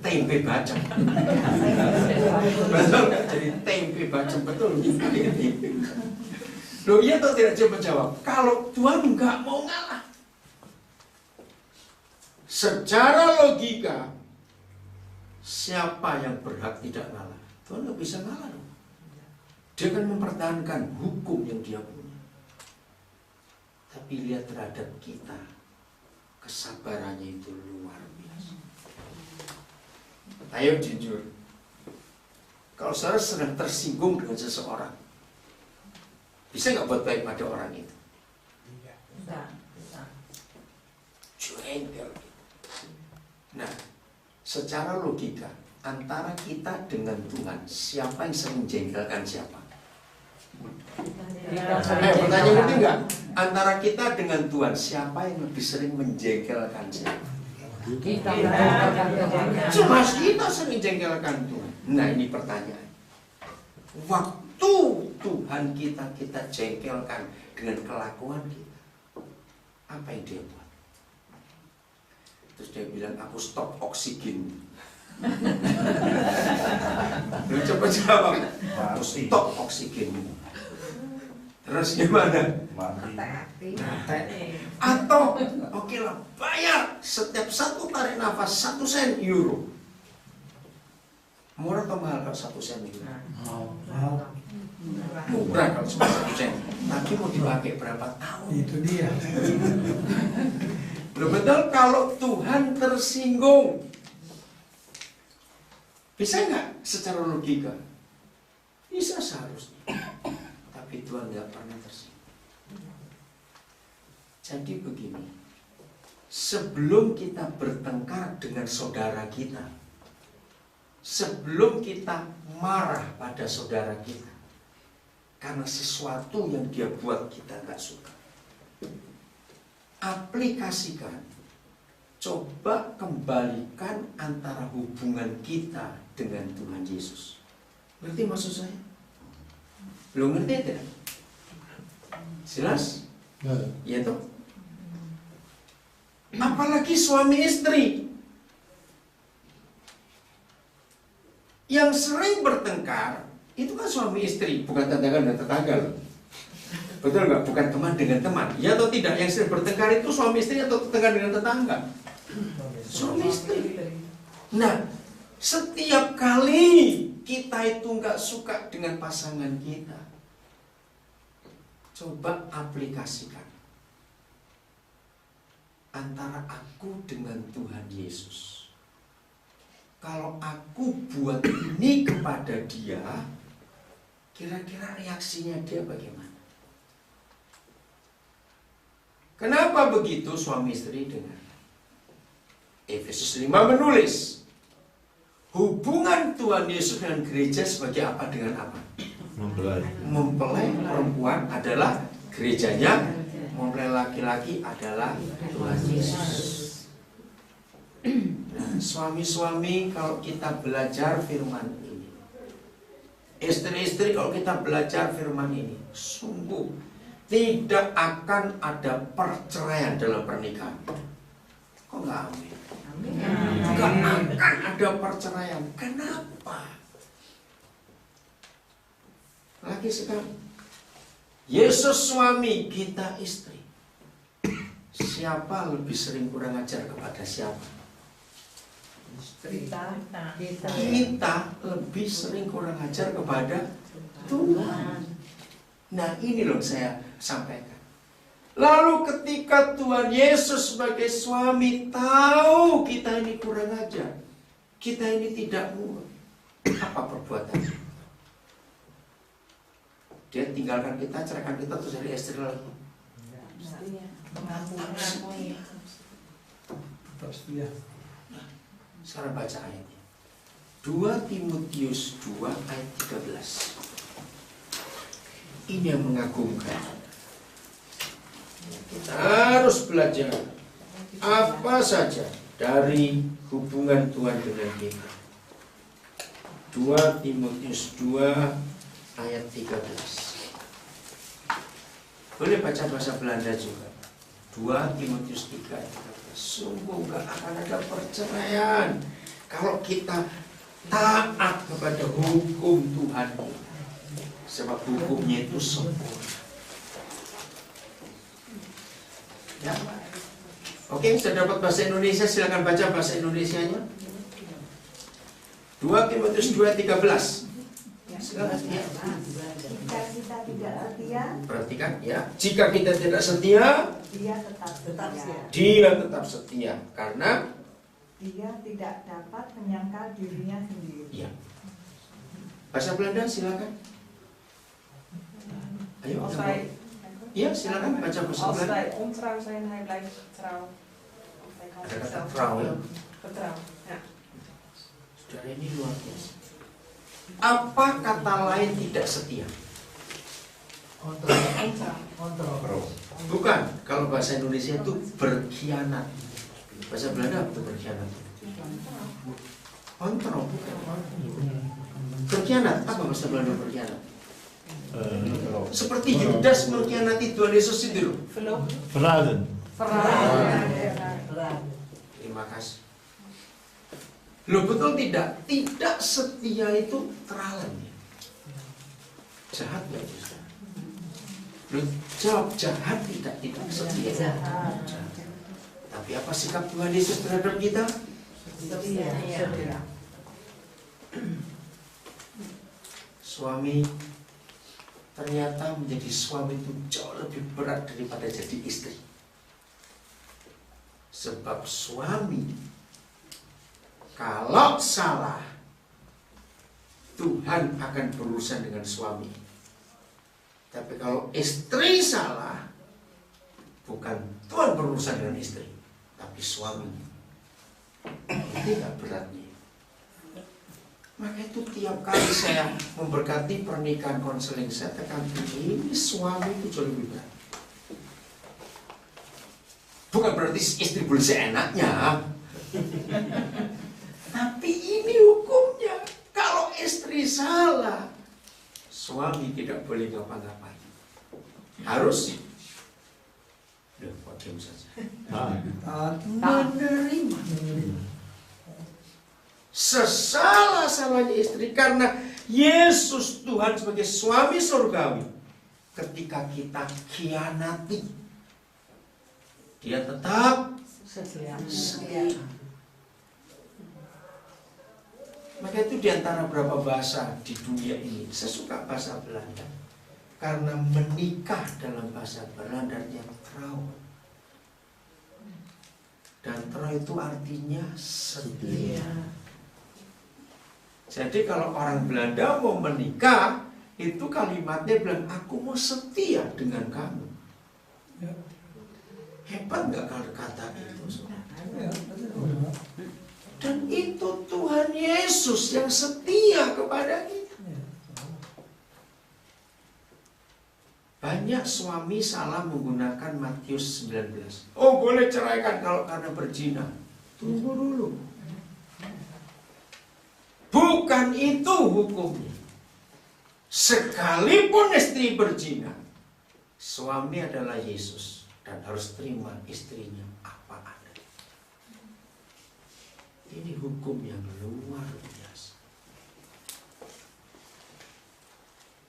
Tempe bacem. Betul nggak? Jadi tempe bacem, betul. Loh iya atau tidak? Coba jawab. Kalau Tuhan nggak mau ngalah, secara logika siapa yang berhak tidak ngalah? Tuhan nggak bisa ngalah dong. Dia akan mempertahankan hukum yang dia punya. Tapi lihat terhadap kita, kesabarannya itu luar biasa. Ayo jujur, kalau saudara sedang tersinggung dengan seseorang, bisa nggak buat baik pada orang itu? Jengkel. Nah, secara logika antara kita dengan Tuhan, siapa yang sering menjengkelkan siapa? Pertanyaan penting nggak? Antara kita dengan Tuhan, siapa yang lebih sering menjengkelkan siapa? Cuma kita sering menjengkelkan Tuhan. Nah, ini pertanyaan. Waktu Tuhan kita jengkelkan dengan kelakuan kita, apa yang dia buat? Terus dia bilang, aku stop oksigen. Lu coba jawab, aku stop oksigen. Terus gimana? Mati. Atau oke lah, bayar setiap satu tarik nafas 1 sen euro. Murah atau mahal kalau 1 sen euro? Murah kalau cuma 1 sen. Tapi mau dipakai berapa tahun? Itu dia. Loh betul, kalau Tuhan tersinggung, bisa nggak secara logika? Bisa seharusnya. Tapi Tuhan nggak pernah tersinggung. Jadi begini, sebelum kita bertengkar dengan saudara kita, sebelum kita marah pada saudara kita karena sesuatu yang dia buat kita nggak suka, aplikasikan, coba kembalikan antara hubungan kita dengan Tuhan Yesus. Ngerti maksud saya? Belum ngerti tidak? Jelas? Ya toh? Apalagi suami istri yang sering bertengkar, itu kan suami istri, bukan tetangga dan tetangga loh. Betul nggak? Bukan teman dengan teman. Ya atau tidak? Yang sering bertengkar itu suami istri atau tetangga dengan tetangga? Suami istri. Nah, setiap kali kita itu nggak suka dengan pasangan kita, coba aplikasikan antara aku dengan Tuhan Yesus. Kalau aku buat ini kepada dia, kira-kira reaksinya dia bagaimana? Kenapa begitu suami istri dengar? Efesus 5 menulis, hubungan Tuhan Yesus dengan gereja sebagai apa dengan apa? Mempelai perempuan adalah gerejanya, mempelai laki-laki adalah Tuhan Yesus. Nah, suami-suami kalau kita belajar firman ini, istri-istri kalau kita belajar firman ini, sungguh tidak akan ada perceraian dalam pernikahan. Kok nggak amin? Nggak akan ada perceraian. Kenapa? Lagi sekali, Yesus suami, kita istri. Siapa lebih sering kurang ajar kepada siapa? Kita lebih sering kurang ajar kepada Tuhan. Nah, ini loh saya sampaikan. Lalu ketika Tuhan Yesus sebagai suami tahu kita ini kurang ajar, kita ini tidak nurut, apa perbuatannya? Dia tinggalkan kita, ceraikan kita, terus jadi istri lagi. Sekarang baca ayatnya. 2 Timotius 2 ayat 13. Ini yang mengagumkan. Kita harus belajar apa saja dari hubungan Tuhan dengan kita. 2 Timotius 2 ayat 13. Boleh baca bahasa Belanda juga. 2 Timotius 3 ayat 13. Sungguh gak akan ada perceraian kalau kita taat kepada hukum Tuhan kita. Sebab hukumnya itu sempurna. Ya. Oke, sudah dapat bahasa Indonesia, silakan baca bahasa Indonesianya. 2 Timotius 2:13. Silakan ya. Jika kita tidak setia, Perhatikan ya. Jika kita tidak setia, dia tetap setia. dia tetap setia karena Dia tidak dapat menyangkal dirinya sendiri. ya. Bahasa Belanda silakan. Ayo. Ya, silakan baca bahasa Als Belanda. wij ontrouw zijn, hij blijft trouw. Of hij kan Ada kata zichzelf trouw ya. vertrouw. Ja. Saudara, ini luar biasa. Apa kata lain tidak setia? Ontrouw. Bukan. Kalau bahasa Indonesia itu berkhianat. Bahasa Belanda apa itu berkhianat? Ontrouw, bukan. Berkhianat, apa bahasa Belanda berkhianat? Seperti Yudas mengkhianati Tuhan Yesus itu loh. Verraden. Terima kasih. Loh betul tidak? Tidak setia itu terlalu jahat ya justru. Loh jawab jahat tidak setia. Jahat. Tapi apa sikap Tuhan Yesus terhadap kita? Setia. Suami ternyata menjadi suami itu jauh lebih berat daripada jadi istri. Sebab suami kalau salah, Tuhan akan berurusan dengan suami. Tapi kalau istri salah, bukan Tuhan berurusan dengan istri, tapi suami. Itu gak beratnya. Maka itu tiap kali saya memberkati pernikahan konseling, saya tekankan ini suami itu jauh lebih berat. Bukan berarti istri boleh seenaknya, tapi ini hukumnya. Kalau istri salah, suami tidak boleh ngapa-ngapain. Harus diam saja. Menerima. Sesalah-salahnya istri, karena Yesus Tuhan sebagai suami surgawi, ketika kita khianati, dia tetap setia. Maka itu diantara berapa bahasa di dunia ini, saya suka bahasa Belanda, karena menikah dalam bahasa Belanda artinya trouw. Dan trouw itu artinya setia. Jadi kalau orang Belanda mau menikah, itu kalimatnya bilang, aku mau setia dengan kamu. Hebat nggak kalau kata itu? Dan itu Tuhan Yesus yang setia kepada kita. Banyak suami salah menggunakan Matius 19. Oh, boleh ceraikan kalau karena berzina. Tunggu dulu. Bukan itu hukumnya. Sekalipun istri berzina, suami adalah Yesus dan harus terima istrinya apa adanya. Ini hukum yang luar biasa.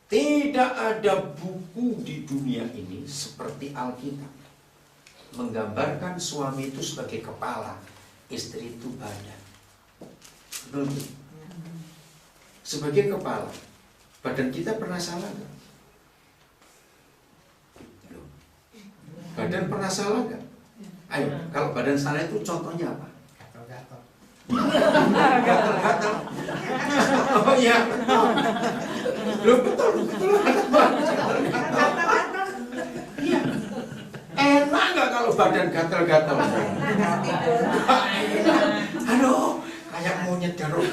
Tidak ada buku di dunia ini seperti Alkitab menggambarkan suami itu sebagai kepala, istri itu badan. Betul? Sebagai kepala, badan kita pernah salah nggak? Badan pernah salah nggak? Ayo, kalau badan salah itu contohnya apa? Gatal-gatal. Oh iya, betul. Loh, betul. Iya. Enak nggak kalau badan gatal-gatal? Aduh, kayak monyet daruk.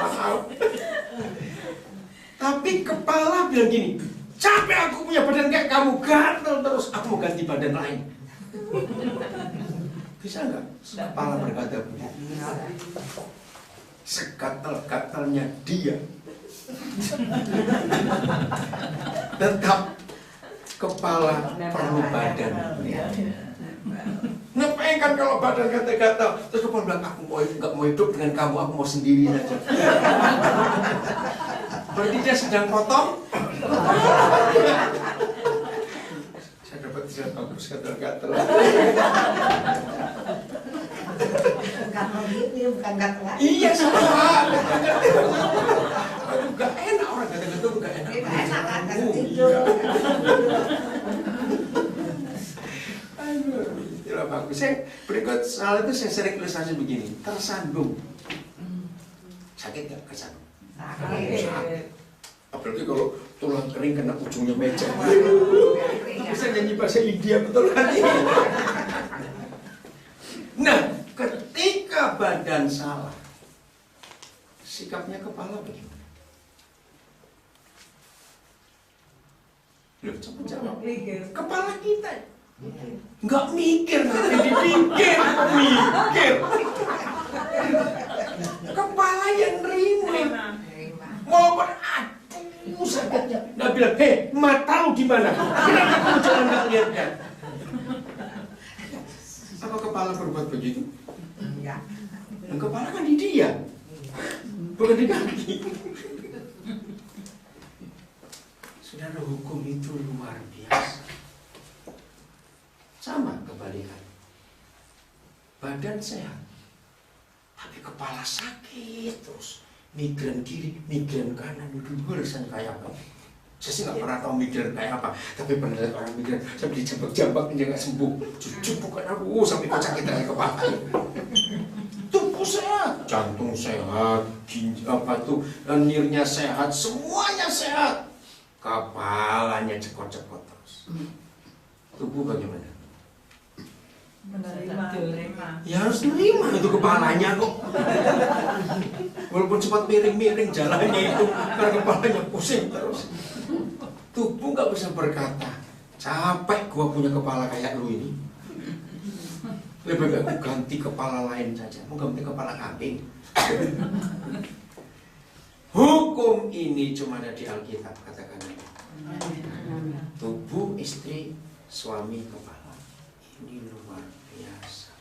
Maaf. Tapi kepala bilang gini, capek aku punya badan kayak kamu, gatal terus, aku mau ganti badan lain. Bisa nggak? Kepala berkata begitu. Segatal-gatalnya dia, tetap kepala perlu badan. Ngapain kan kalau badan gatal-gatal, terus kepala bilang aku nggak mau hidup dengan kamu, aku mau sendiri saja. Berarti dia sedang potong. Saya dapat 3 tahun terus gatal-gatal. Gatal gitu, bukan gatal lagi. Iya sama. Gak enak orang gatal-gatal, gak enak. Gak enak kan, Iya. tidur. Aduh, istilah bagus. Saya berikut soal itu saya sering ilustrasi begini, tersandung. Sakit gak kesandung? Sakit. Apalagi kalau tulang kering kena ujungnya meja. Bisa nyanyi bahasa India betul kan? Nah, ketika badan salah, sikapnya kepala bagaimana? Loh, coba jawab. Kepala kita nggak mikir, nanti dipikir, mikir. Kepala yang nerima. Mau aduh sakitnya. Nah bilang, hei, mata lu di mana? Kenapa kamu jalan nggak lihat kan? Apa kepala berbuat begitu? Enggak. Dan kepala kan di dia, bukan di kaki. Saudara, hukum itu luar biasa. Sama kebalikan. Badan sehat, tapi kepala sakit terus. Migran kiri, migran kanan, dulu rasanya kayak apa? Saya sih nggak pernah tahu migran kayak apa, tapi pernah lihat orang migran sampai dijambak-jambak dia nggak sembuh. Jujur bukan aku sampai kocak kita ke kepala. Tubuh sehat, jantung sehat, nirnya sehat, semuanya sehat. Kepalanya cekot-cekot terus. Tubuh bagaimana? Menerima. Ya harus nerima itu kepalanya kok. Walaupun cepat miring-miring jalannya itu karena kepalanya pusing terus. Tubuh nggak bisa berkata, capek gua punya kepala kayak lu ini. Lebih baik aku ganti kepala lain saja. Mau ganti kepala kambing. Hukum ini cuma ada di Alkitab, katakan aja. Tubuh, istri, suami, kepala. Ini luar biasa.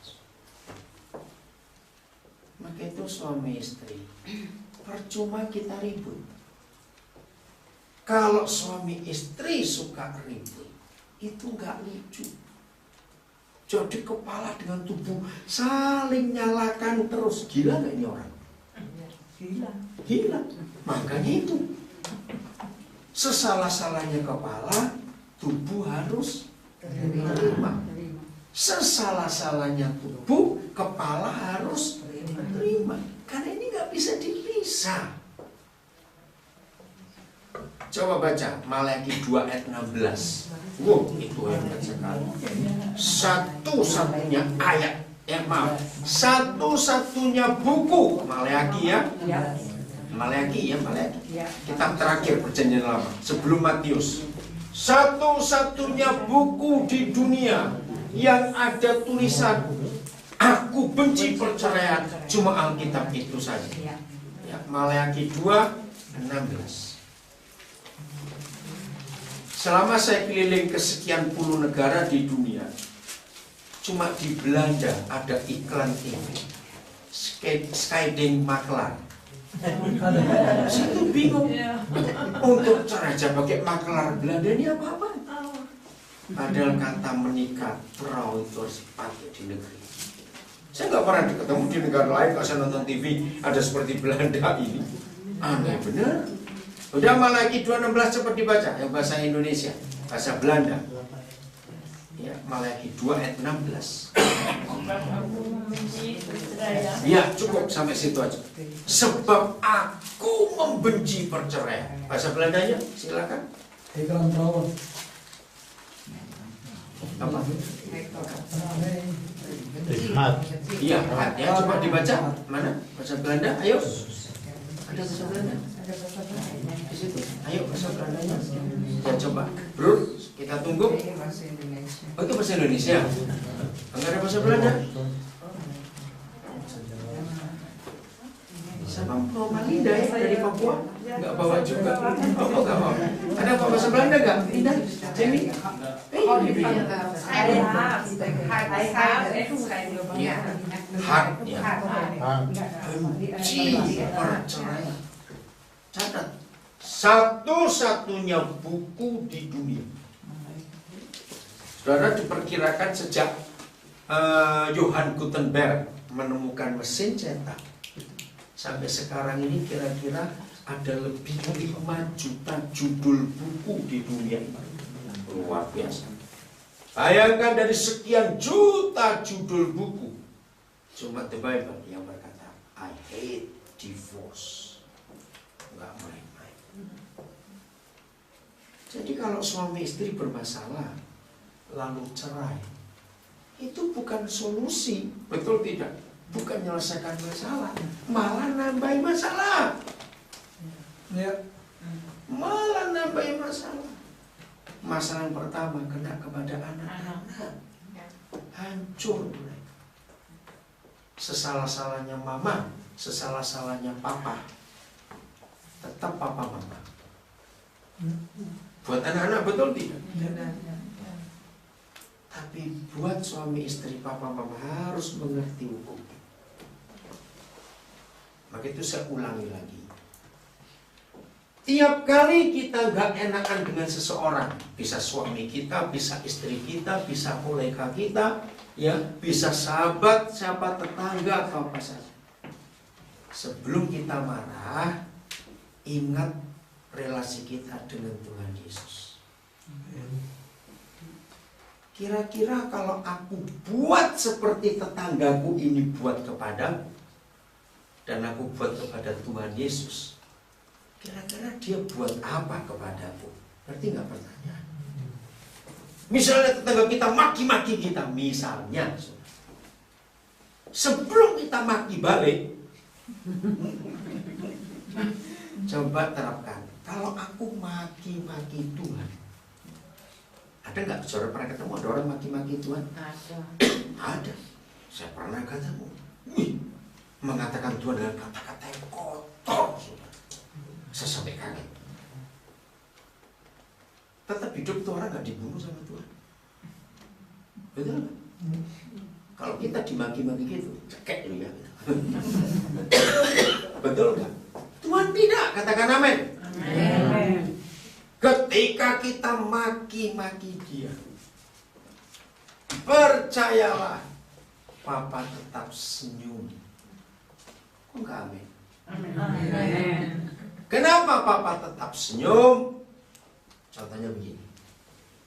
Maka itu suami istri, percuma kita ribut. Kalau suami istri suka ribut, itu nggak lucu. Jadi kepala dengan tubuh saling nyalakan terus. Gila nggak ini orang? Gila. Makanya itu sesalah-salahnya kepala, tubuh harus terima. Sesalah-salahnya tubuh, kepala harus terima. Karena ini nggak bisa dipisah. Coba baca Malaki 2 ayat 16. Wow, itu hebat sekali. Satu-satunya ayat Maaf, satu-satunya buku Maleaki ya. Maleaki. Kitab terakhir Perjanjian Lama sebelum Matius. Satu-satunya buku di dunia yang ada tulisan aku benci perceraian, cuma Alkitab itu saja. Ya, Maleaki 2:16. Selama saya keliling ke sekian puluh negara di dunia, cuma di Belanda ada iklan ini, Scheiding Makelaar. Situ bingung untuk cara aja pakai maklar Belanda ini apa-apa. Padahal kata menikah perahu itu harus dipakai di negeri. Saya nggak pernah ketemu di negara lain. Kalau saya nonton TV ada seperti Belanda ini, aneh bener. Udah Maleaki 2:16 cepat dibaca yang bahasa Indonesia, bahasa Belanda. Ya, Maleaki 2:16. Ya cukup sampai situ aja. Sebab aku membenci perceraian. Bahasa Belandanya silakan. Apa? Iya, ya coba dibaca. Mana? Bahasa Belanda? Ayo. Ada bahasa Belanda? Di situ. Ayo bahasa Belandanya. Ya coba. Bro, kita tunggu. Oh, itu bahasa Indonesia. Enggak ada bahasa Belanda. Sama Malinda ya dari Papua. Enggak bawa juga. Oh, enggak bawa. Ada apa bahasa Belanda enggak? Indah. Jamie? Hak ya. Benci perceraian. Catat. Satu-satunya buku di dunia. Saudara, diperkirakan sejak Johann Gutenberg menemukan mesin cetak sampai sekarang ini kira-kira ada lebih 5 juta judul buku di dunia ini. Luar biasa. Bayangkan dari sekian juta judul buku, cuma The Bible yang berkata I hate divorce. Enggak main-main. Jadi kalau suami istri bermasalah lalu cerai, itu bukan solusi, betul tidak? Bukan menyelesaikan masalah, malah nambahin masalah. Malah nambahin masalah. Masalah yang pertama kena kepada anak-anak, hancur mereka. Sesalah-salahnya mama, sesalah-salahnya papa, tetap papa mama. Buat anak-anak betul tidak? Tapi buat suami istri papa mama harus mengerti hukum. Maka itu saya ulangi lagi. Tiap kali kita gak enakan dengan seseorang, bisa suami kita, bisa istri kita, bisa kolega kita, ya, bisa sahabat, siapa tetangga atau apa saja. Sebelum kita marah, ingat relasi kita dengan Tuhan Yesus. Kira-kira kalau aku buat seperti tetanggaku ini buat kepadamu, dan aku buat kepada Tuhan Yesus, kira-kira dia buat apa kepadaku? Ngerti nggak pertanyaan? Misalnya tetangga kita maki-maki kita, misalnya, sebelum kita maki balik, coba terapkan. Kalau aku maki-maki Tuhan, ada nggak saudara pernah ketemu ada orang maki-maki Tuhan? Ada. Ada. Saya pernah ketemu. Mengatakan Tuhan dengan kata-kata yang kotor. Saya sampai kaget. Tetap hidup tuh orang nggak dibunuh sama Tuhan. Betul nggak? Kalau kita dimaki-maki gitu, cekek lu ya. Betul nggak? Tuhan tidak, katakan amin. Amin. Ketika kita maki-maki dia, percayalah, Papa tetap senyum. Kok nggak amin? Amin. Kenapa Papa tetap senyum? Contohnya begini.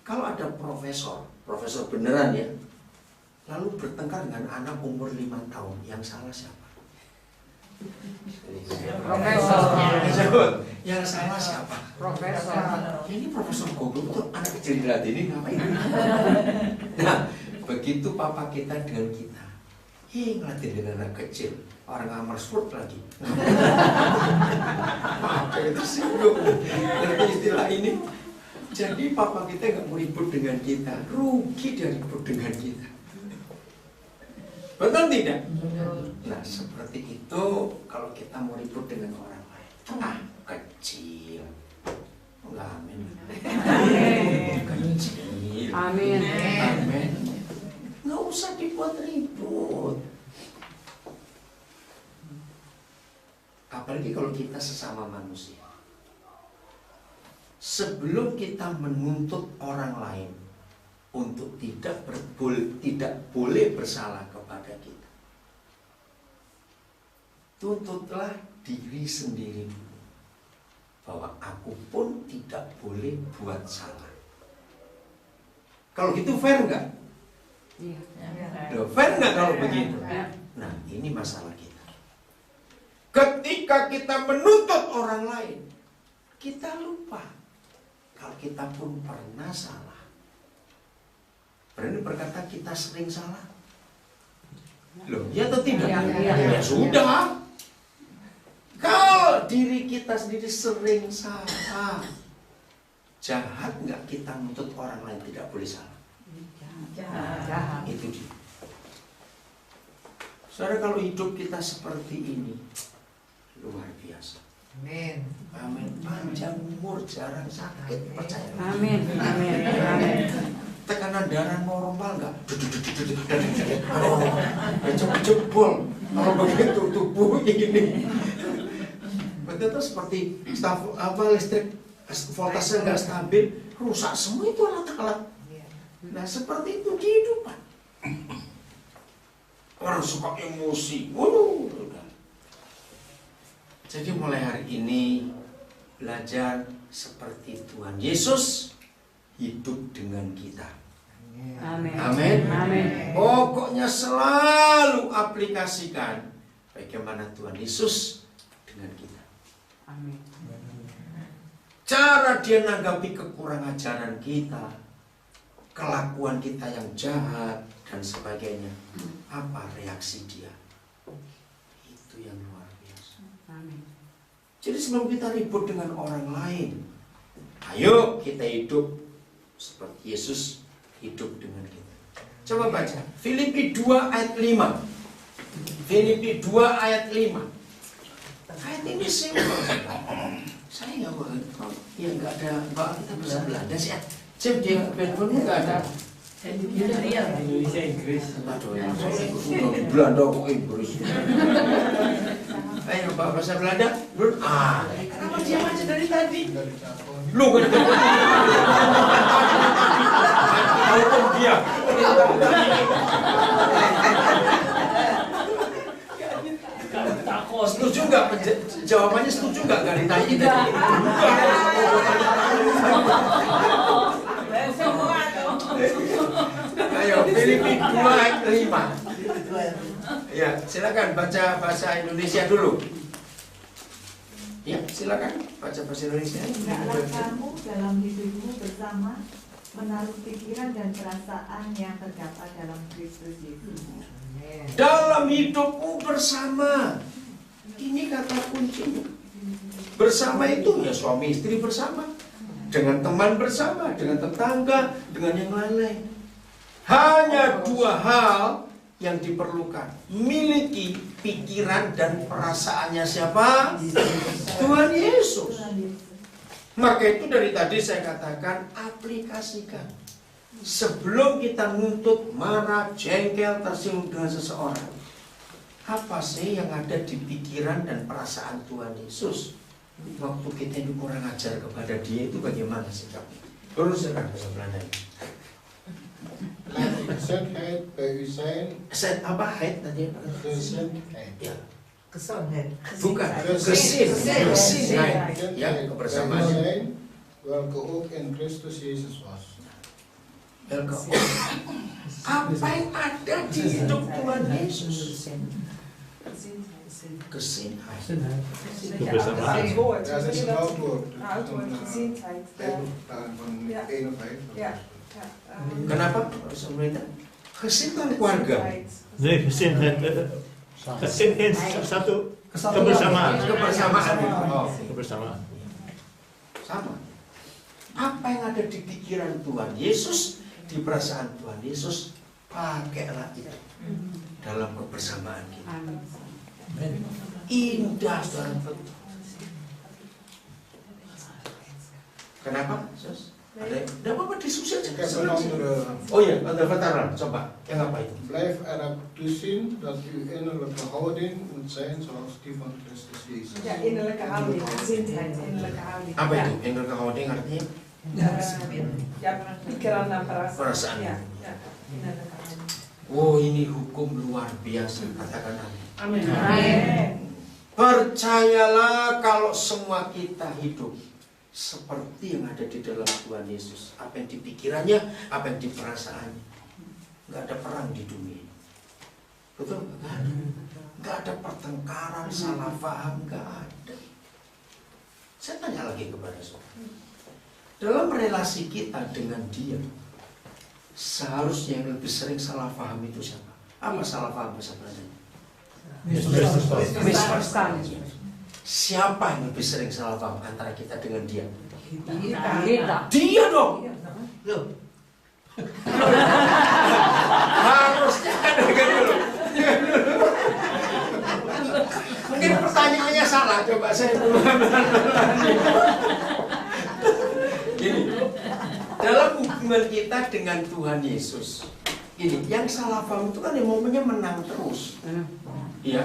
Kalau ada profesor beneran ya, lalu bertengkar dengan anak umur 5 tahun, yang salah siapa? Profesor. Yang salah siapa? Profesor. Ini profesor goblok tuh anak kecil dilatih ini ngapain? Nah, begitu Papa kita dengan kita. ngeliatin anak kecil, orang Amersfoort lagi. Maaf, saya tersinggung. Ngerti istilah ini? Jadi papa kita nggak mau ribut dengan kita, rugi dia ribut dengan kita. Betul tidak? Nah seperti itu kalau kita mau ribut dengan orang lain. Kecil. Enggak, amin. Kecil. Amin. Amin. Nggak usah dibuat ribut. Apalagi kalau kita sesama manusia. Sebelum kita menuntut orang lain untuk tidak boleh bersalah kepada kita, tuntutlah diri sendiri dulu, bahwa aku pun tidak boleh buat salah. Kalau gitu fair nggak? Fair nggak kalau begitu? Nah ini masalah kita. Ketika kita menuntut orang lain, kita lupa kalau kita pun pernah salah. Berani berkata kita sering salah? Loh, ya atau tidak? Ya sudah. Kalau diri kita sendiri sering salah, jahat nggak kita menuntut orang lain tidak boleh salah? Jahat. Itu dia. Saudara, kalau hidup kita seperti ini, luar biasa. Amin. Amin. Panjang umur, jarang sakit, percaya. Amin. Amin. Amin. Tekanan darah normal nggak? Jebol. Kalau begitu tubuh ini. Betul seperti listrik voltase nggak stabil, rusak semua itu alat-alat. Nah seperti itu kehidupan. Orang suka emosi. Jadi mulai hari ini belajar seperti Tuhan Yesus hidup dengan kita. Amin. Amin. Amin. Pokoknya selalu aplikasikan bagaimana Tuhan Yesus dengan kita. Amin. Cara dia menanggapi kekurangan ajaran kita, kelakuan kita yang jahat dan sebagainya. Apa reaksi dia? Itu yang luar biasa. Amin. Jadi sebelum kita ribut dengan orang lain, ayo kita hidup seperti Yesus hidup dengan kita. Coba baca Filipi 2 ayat 5. Filipi 2 ayat 5. Ayat ini simpel. Saya nggak mau, ya nggak ada kita bahasa Belanda sih. Cep dia handphone nggak ada. Indonesia Inggris. Aduh, Belanda kok Inggris. Ayo bahasa Belanda. Belum. Kenapa diam aja dari tadi? Lu kan walaupun dia. Setuju nggak? Jawabannya setuju nggak? Nggak ditanya tadi. Ayo Filipi 2 ayat 5. Ya silakan baca bahasa Indonesia dulu. Ya silakan baca bahasa Indonesia. Hendaklah kamu dalam hidupmu bersama menaruh pikiran dan perasaan yang terdapat dalam Kristus Yesus. Dalam hidupmu bersama. Ini kata kuncinya. Bersama itu ya suami istri bersama, dengan teman bersama, dengan tetangga, dengan yang lain-lain. Hanya dua hal yang diperlukan. Miliki pikiran dan perasaannya siapa? Tuhan Yesus. Maka itu dari tadi saya katakan aplikasikan. Sebelum kita nuntut, marah, jengkel, tersinggung dengan seseorang, apa sih yang ada di pikiran dan perasaan Tuhan Yesus? Waktu kita itu kurang ajar kepada dia itu bagaimana sikapnya? Teruskan bahasa Belanda ini. Gezondheid bij u zijn. Apa head tadi? Gezondheid. Ya. Gezondheid. Bukan. Gezinheid. Ya, kebersamaan. Zijn, welke ook in Christus Jezus was. Apa yang ada di hidup Tuhan Yesus? Gezindheid. Ja, het woord. Ja, dat is een oud woord. Het woord gezindheid. Bijbelvertaling van Ja. 51. Ja. Kenapa? Harus pemerintah? Gezin kan keluarga. Nee, gezin in satu kebersamaan. Kebersamaan. Oh. Kebersamaan. Sama. Apa yang ada di pikiran Tuhan Yesus, di perasaan Tuhan Yesus, pakailah itu dalam kebersamaan kita. Indah, saudara. Kenapa, Sus? Ada apa-apa diskusi aja. Oh iya, ada vertalen. Coba, yang apa itu? Blijf erop toezien dat uw innerlijke houding moet zijn zoals die van Christus Jezus. Ja, innerlijke houding, gezindheid, innerlijke houding. Apa itu? Innerlijke houding artinya? Ja, pikiran dan perasaan. Perasaan. Ya, innerlijke houding. Oh, ini hukum luar biasa, katakan amin. Amin. Percayalah kalau semua kita hidup seperti yang ada di dalam Tuhan Yesus. Apa yang dipikirannya, apa yang diperasaannya. Nggak ada perang di dunia. Betul? Nggak ada pertengkaran, salah paham, nggak ada. Saya tanya lagi kepada saudara. Dalam relasi kita dengan dia, seharusnya yang lebih sering salah paham itu siapa? Apa salah paham sebenarnya? Misunderstanding. Siapa yang lebih sering salah paham antara kita dengan dia? Kita. Dia dong. Loh. Harusnya dengan dulu. Mungkin pertanyaannya salah. Coba saya gini. Dalam hubungan kita dengan Tuhan Yesus, ini yang salah paham itu kan yang momennya menang terus. Ya,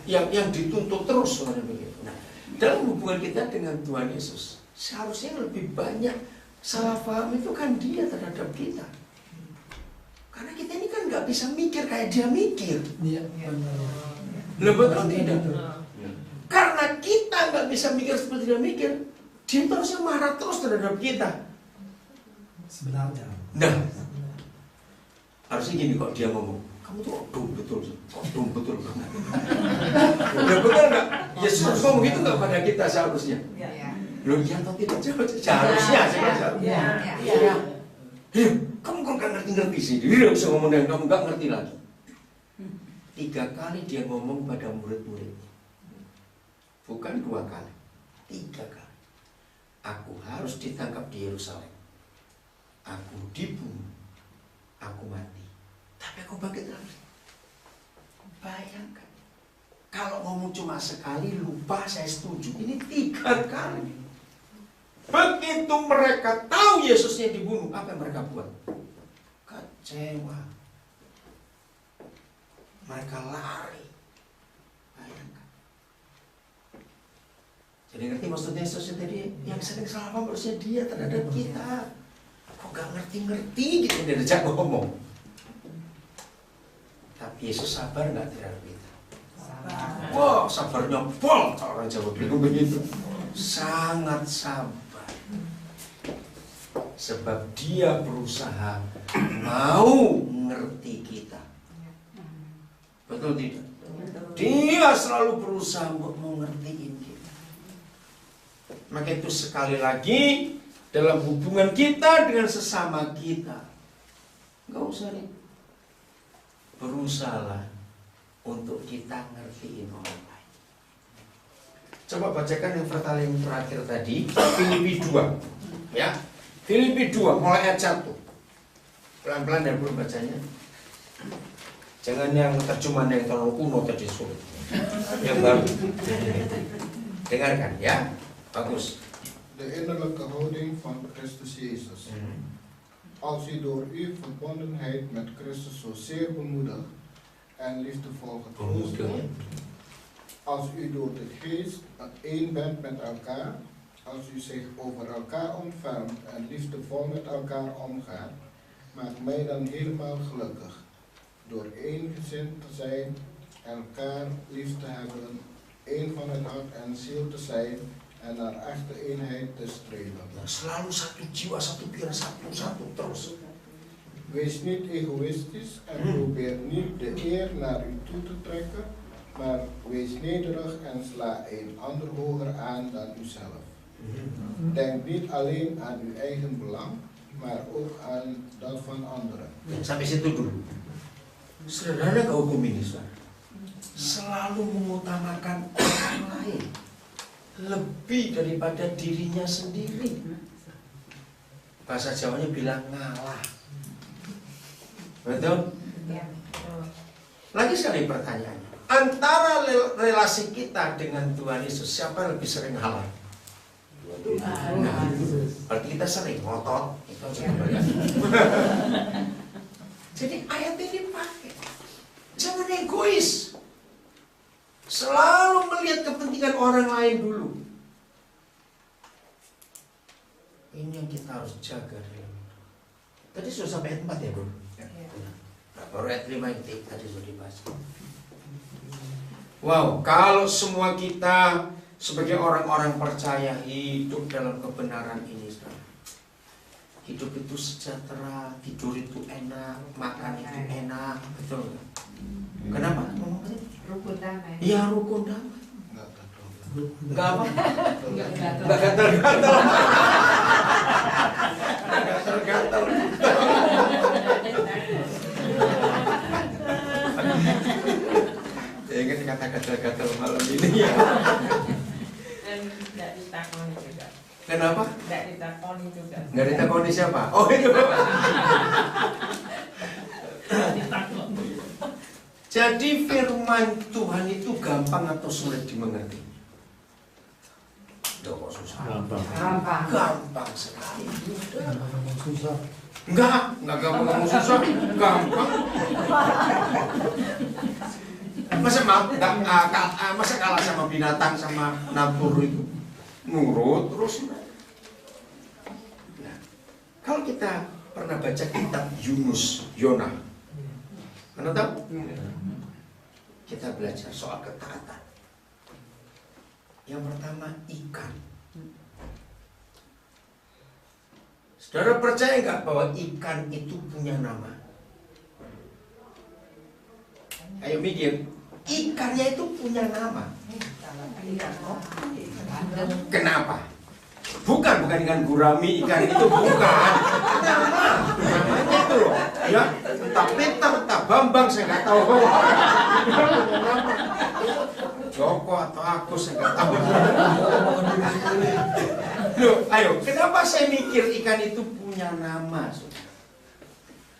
yang dituntut terus sebenarnya begitu. Nah, dalam hubungan kita dengan Tuhan Yesus, seharusnya lebih banyak salah paham itu kan dia terhadap kita. Karena kita ini kan nggak bisa mikir kayak dia mikir. Betul tidak? Karena kita nggak bisa mikir seperti dia mikir, dia terusnya marah terus terhadap kita. Sebenarnya. Nah, harusnya gini kok dia ngomong. Kamu tuh kok dum betul. Udah betul nggak? Yesus harus ngomong gitu nggak pada kita seharusnya? Belum ya atau tidak? Seharusnya. Iya. Kamu kok nggak ngerti sih? Dia bisa ngomong dengan kamu nggak ngerti lagi. 3 kali dia ngomong pada murid-muridnya, bukan 2 kali, 3 kali. Aku harus ditangkap di Yerusalem. Aku dibunuh. Aku mati. Tapi aku bangkit lagi. Bayangkan. Kalau ngomong cuma sekali, lupa, saya setuju. Ini 3 kali. Begitu mereka tahu Yesusnya dibunuh, apa yang mereka buat? Kecewa. Mereka lari. Bayangkan. Jadi ngerti maksudnya Yesusnya tadi? Yang sering salah paham harusnya dia terhadap kita. Kok gak ngerti-ngerti gitu dia ajak ngomong. Tapi Yesus sabar nggak terhadap kita? Wah, sabarnya pol kalau orang Jawa bilang begitu. Sangat sabar. Sebab dia berusaha mau ngerti kita. Betul tidak? Dia selalu berusaha untuk mengertiin kita. Maka itu sekali lagi dalam hubungan kita dengan sesama kita, nggak usah nih. Berusahalah untuk kita ngertiin orang lain. Coba bacakan yang pertanyaan terakhir tadi, Filipi 2. Ya, Filipi 2 mulai ayat 1. Pelan-pelan dan belum bacanya. Jangan yang terjemahan yang terlalu kuno tadi sulit. Yang baru. Dengarkan ya. Bagus. De innerlijke houding van Christus Jezus. Als u door uw verbondenheid met Christus zozeer bemoedigt en liefdevol getroost wordt, als u door de geest één bent met elkaar, als u zich over elkaar ontfermt en liefdevol met elkaar omgaat, maakt mij dan helemaal gelukkig. Door ééngezind te zijn, elkaar lief te hebben, één van het hart en ziel te zijn en naar echte eenheid te streven. Selalu satu jiwa, satu pikiran, satu terus. Wees niet egoïstisch en probeer niet de eer naar u toe te trekken, maar wees nederig en sla een ander hoger aan dan uzelf. Denk niet alleen aan uw eigen belang, maar ook aan dat van anderen. Sampai situ dulu. Sederhana ke hukum ini, saudara. Selalu mengutamakan orang lain lebih daripada dirinya sendiri. Bahasa Jawanya bilang ngalah. Betul? Lagi sekali pertanyaannya, antara relasi kita dengan Tuhan Yesus, siapa yang lebih sering ngalah? Nah, berarti kita sering ngotot. Jadi ayat ini pakai, jangan egois, selalu melihat kepentingan orang lain dulu. Ini yang kita harus jaga. Tadi sudah sampai ayat 4 ya, bro? Baru ayat 5 itu tadi sudah dibahas. Wow, kalau semua kita sebagai orang-orang percaya hidup dalam kebenaran ini, hidup itu sejahtera, tidur itu enak, makan itu enak, betul nggak? Kenapa? Rukun damai. Iya, rukun damai. Enggak apa? Enggak gatal-gatal. Gatal-gatal. Saya ingat kata gatal-gatal malam ini ya. Dan tidak ditakoni juga. Kenapa? Tidak ditakoni juga. Nggak ditakoni siapa? Oh itu. Jadi firman Tuhan itu gampang atau sulit dimengerti? Duh, kok susah? Gampang sekali. Susah. Enggak gampang susah. Gampang. Masa kalah sama binatang, sama natur itu? Nurut terus. Nah, kalau kita pernah baca kitab Yonah, pernah tahu? Kita belajar soal ketaatan. Yang pertama ikan. Saudara percaya nggak bahwa ikan itu punya nama? Ayo mikir, ikannya itu punya nama. Kenapa? Bukan dengan gurami ikan itu, bukan. Namanya itu loh. Ya, tak Peter, tak Bambang, saya nggak tahu. Joko atau aku, saya nggak tahu. Loh, ayo, kenapa saya mikir ikan itu punya nama?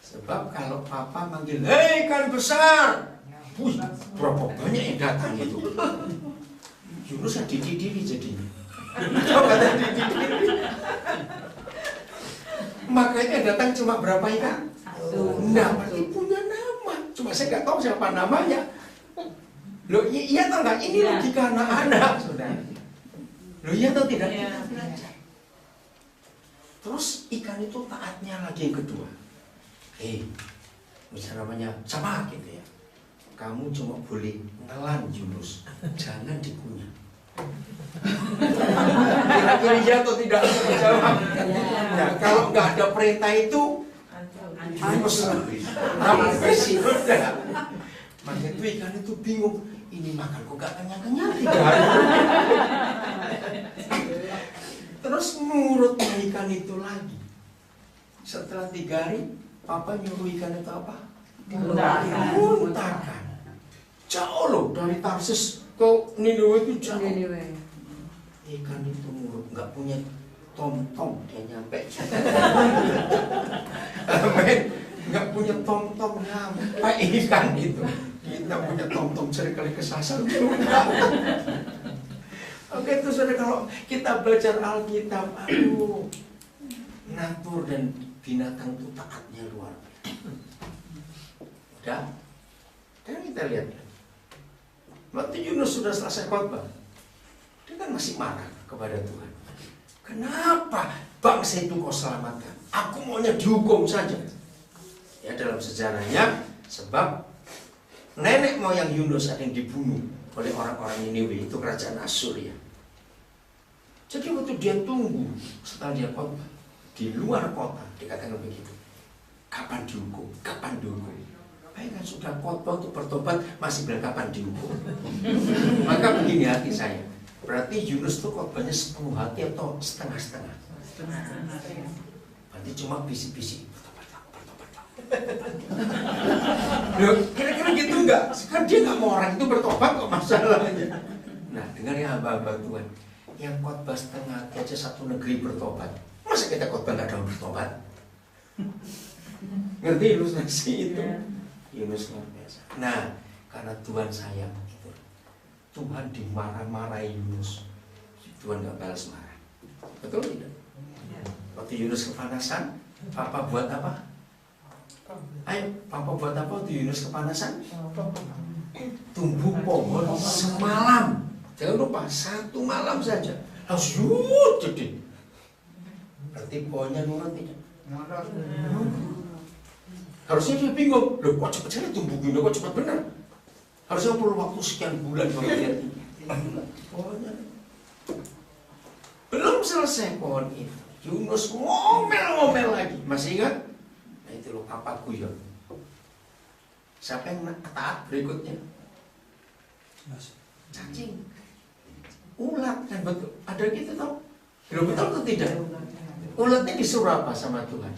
Sebab kalau papa manggil, hei ikan besar, wih, berapa banyak yang datang itu. Yunus ada diri jadinya. Coba ada diri. Makanya datang cuma berapa ikan? Nah, berarti punya nama. Cuma saya nggak tahu siapa namanya. Loh, iya atau enggak? Ini logika anak-anak, saudara. Loh, iya atau tidak? Kita belajar. Terus ikan itu taatnya lagi yang kedua. Misalnya namanya sama gitu ya. Kamu cuma boleh nelan Yunus, jangan dikunyah. Kira-kira iya atau tidak? Jawab. Nah, kalau nggak ada perintah itu, Yunus habis sudah. Maka itu ikan itu bingung. Ini makan kok gak kenyang-kenyang 3 hari. Terus nurut ikan itu lagi. Setelah 3 hari, papa nyuruh ikan itu apa? Muntahkan. Jauh loh dari Tarsis ke Niniwe itu jauh. Ikan itu nurut, nggak punya tom-tom dia nyampe. Amin. Nggak punya tom-tom nyampe ikan itu. Kita punya tom-tom kali kesasar. Oke, itu saudara, kalau kita belajar Alkitab, aduh, natur dan binatang itu taatnya luar biasa. Udah? Dan kita lihat, waktu Yunus sudah selesai khotbah, dia kan masih marah kepada Tuhan. Kenapa bangsa itu kau selamatkan? Aku maunya dihukum saja. Ya, dalam sejarahnya, sebab nenek moyang Yunus ada yang dibunuh oleh orang-orang Niniwe, itu kerajaan Asyria. Jadi waktu dia tunggu setelah dia khotbah di luar kota, dikatakan begitu. Kapan dihukum? Kapan dihukum? Bayangkan sudah khotbah untuk bertobat masih bilang kapan dihukum. Maka begini hati saya. Berarti Yunus itu khotbahnya sepenuh hati atau setengah-setengah? Berarti cuma bisik-bisik. Loh, kira-kira gitu enggak? Kan dia nggak mau orang itu bertobat kok masalahnya. Nah, dengar ya hamba-hamba Tuhan, yang khotbah setengah hati aja satu negeri bertobat. Masa kita khotbah nggak ada yang bertobat? Ngerti ilustrasi itu? Yunus luar biasa. Nah, karena Tuhan sayang gitu. Tuhan dimarah-marahi Yunus, Tuhan nggak balas marah. Betul tidak? Waktu Yunus kepanasan, Papa buat apa? Ayo, Papa buat apa waktu Yunus kepanasan? Tumbuh pohon semalam. Jangan lupa, 1 malam saja langsung jadi. Berarti pohonnya nurut tidak? Harusnya dia bingung, loh kok cepet sekali tumbuh gini, kok cepet bener? Harusnya perlu waktu sekian bulan baru lihat ini. Pohonnya belum selesai pohon itu, Yunus ngomel-ngomel lagi. Masih ingat? Nah itu loh, Papa guyon. Siapa yang taat berikutnya? Cacing, ulat, kan betul. Ada gitu tau? Betul atau tidak? Ulatnya disuruh apa sama Tuhan?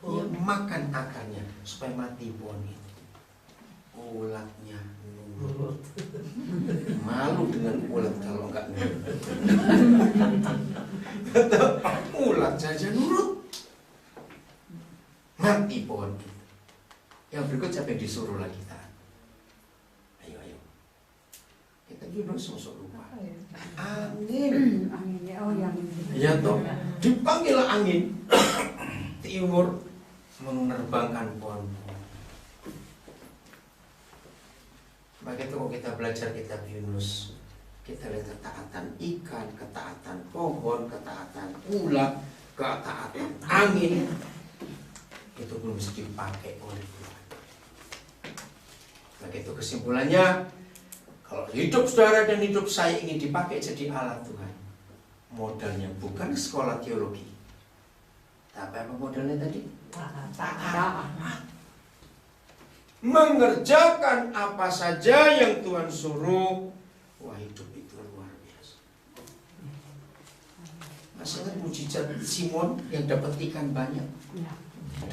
Ya, makan akarnya supaya mati pohon itu. Ulatnya nurut. Malu dengan ulat kalau enggak nurut. Ulat saja nurut, mati pohon itu. Yang berikut siapa yang disuruh lagi taat? Ayo. Kita Yunus masuk lupa. Angin. Ya toh, dipanggil angin timur menerbangkan pohon-pohon. Maka itu kalau kita belajar kitab Yunus, kita lihat ketaatan ikan, ketaatan pohon, ketaatan ulat, ketaatan angin, itu belum bisa dipakai oleh Tuhan. Maka itu kesimpulannya, kalau hidup saudara dan hidup saya ingin dipakai jadi alat Tuhan, modalnya bukan sekolah teologi, tapi apa modalnya tadi? Taat. Mengerjakan apa saja yang Tuhan suruh. Wah, hidup itu luar biasa. Masalah mujizat Simon yang dapat ikan banyak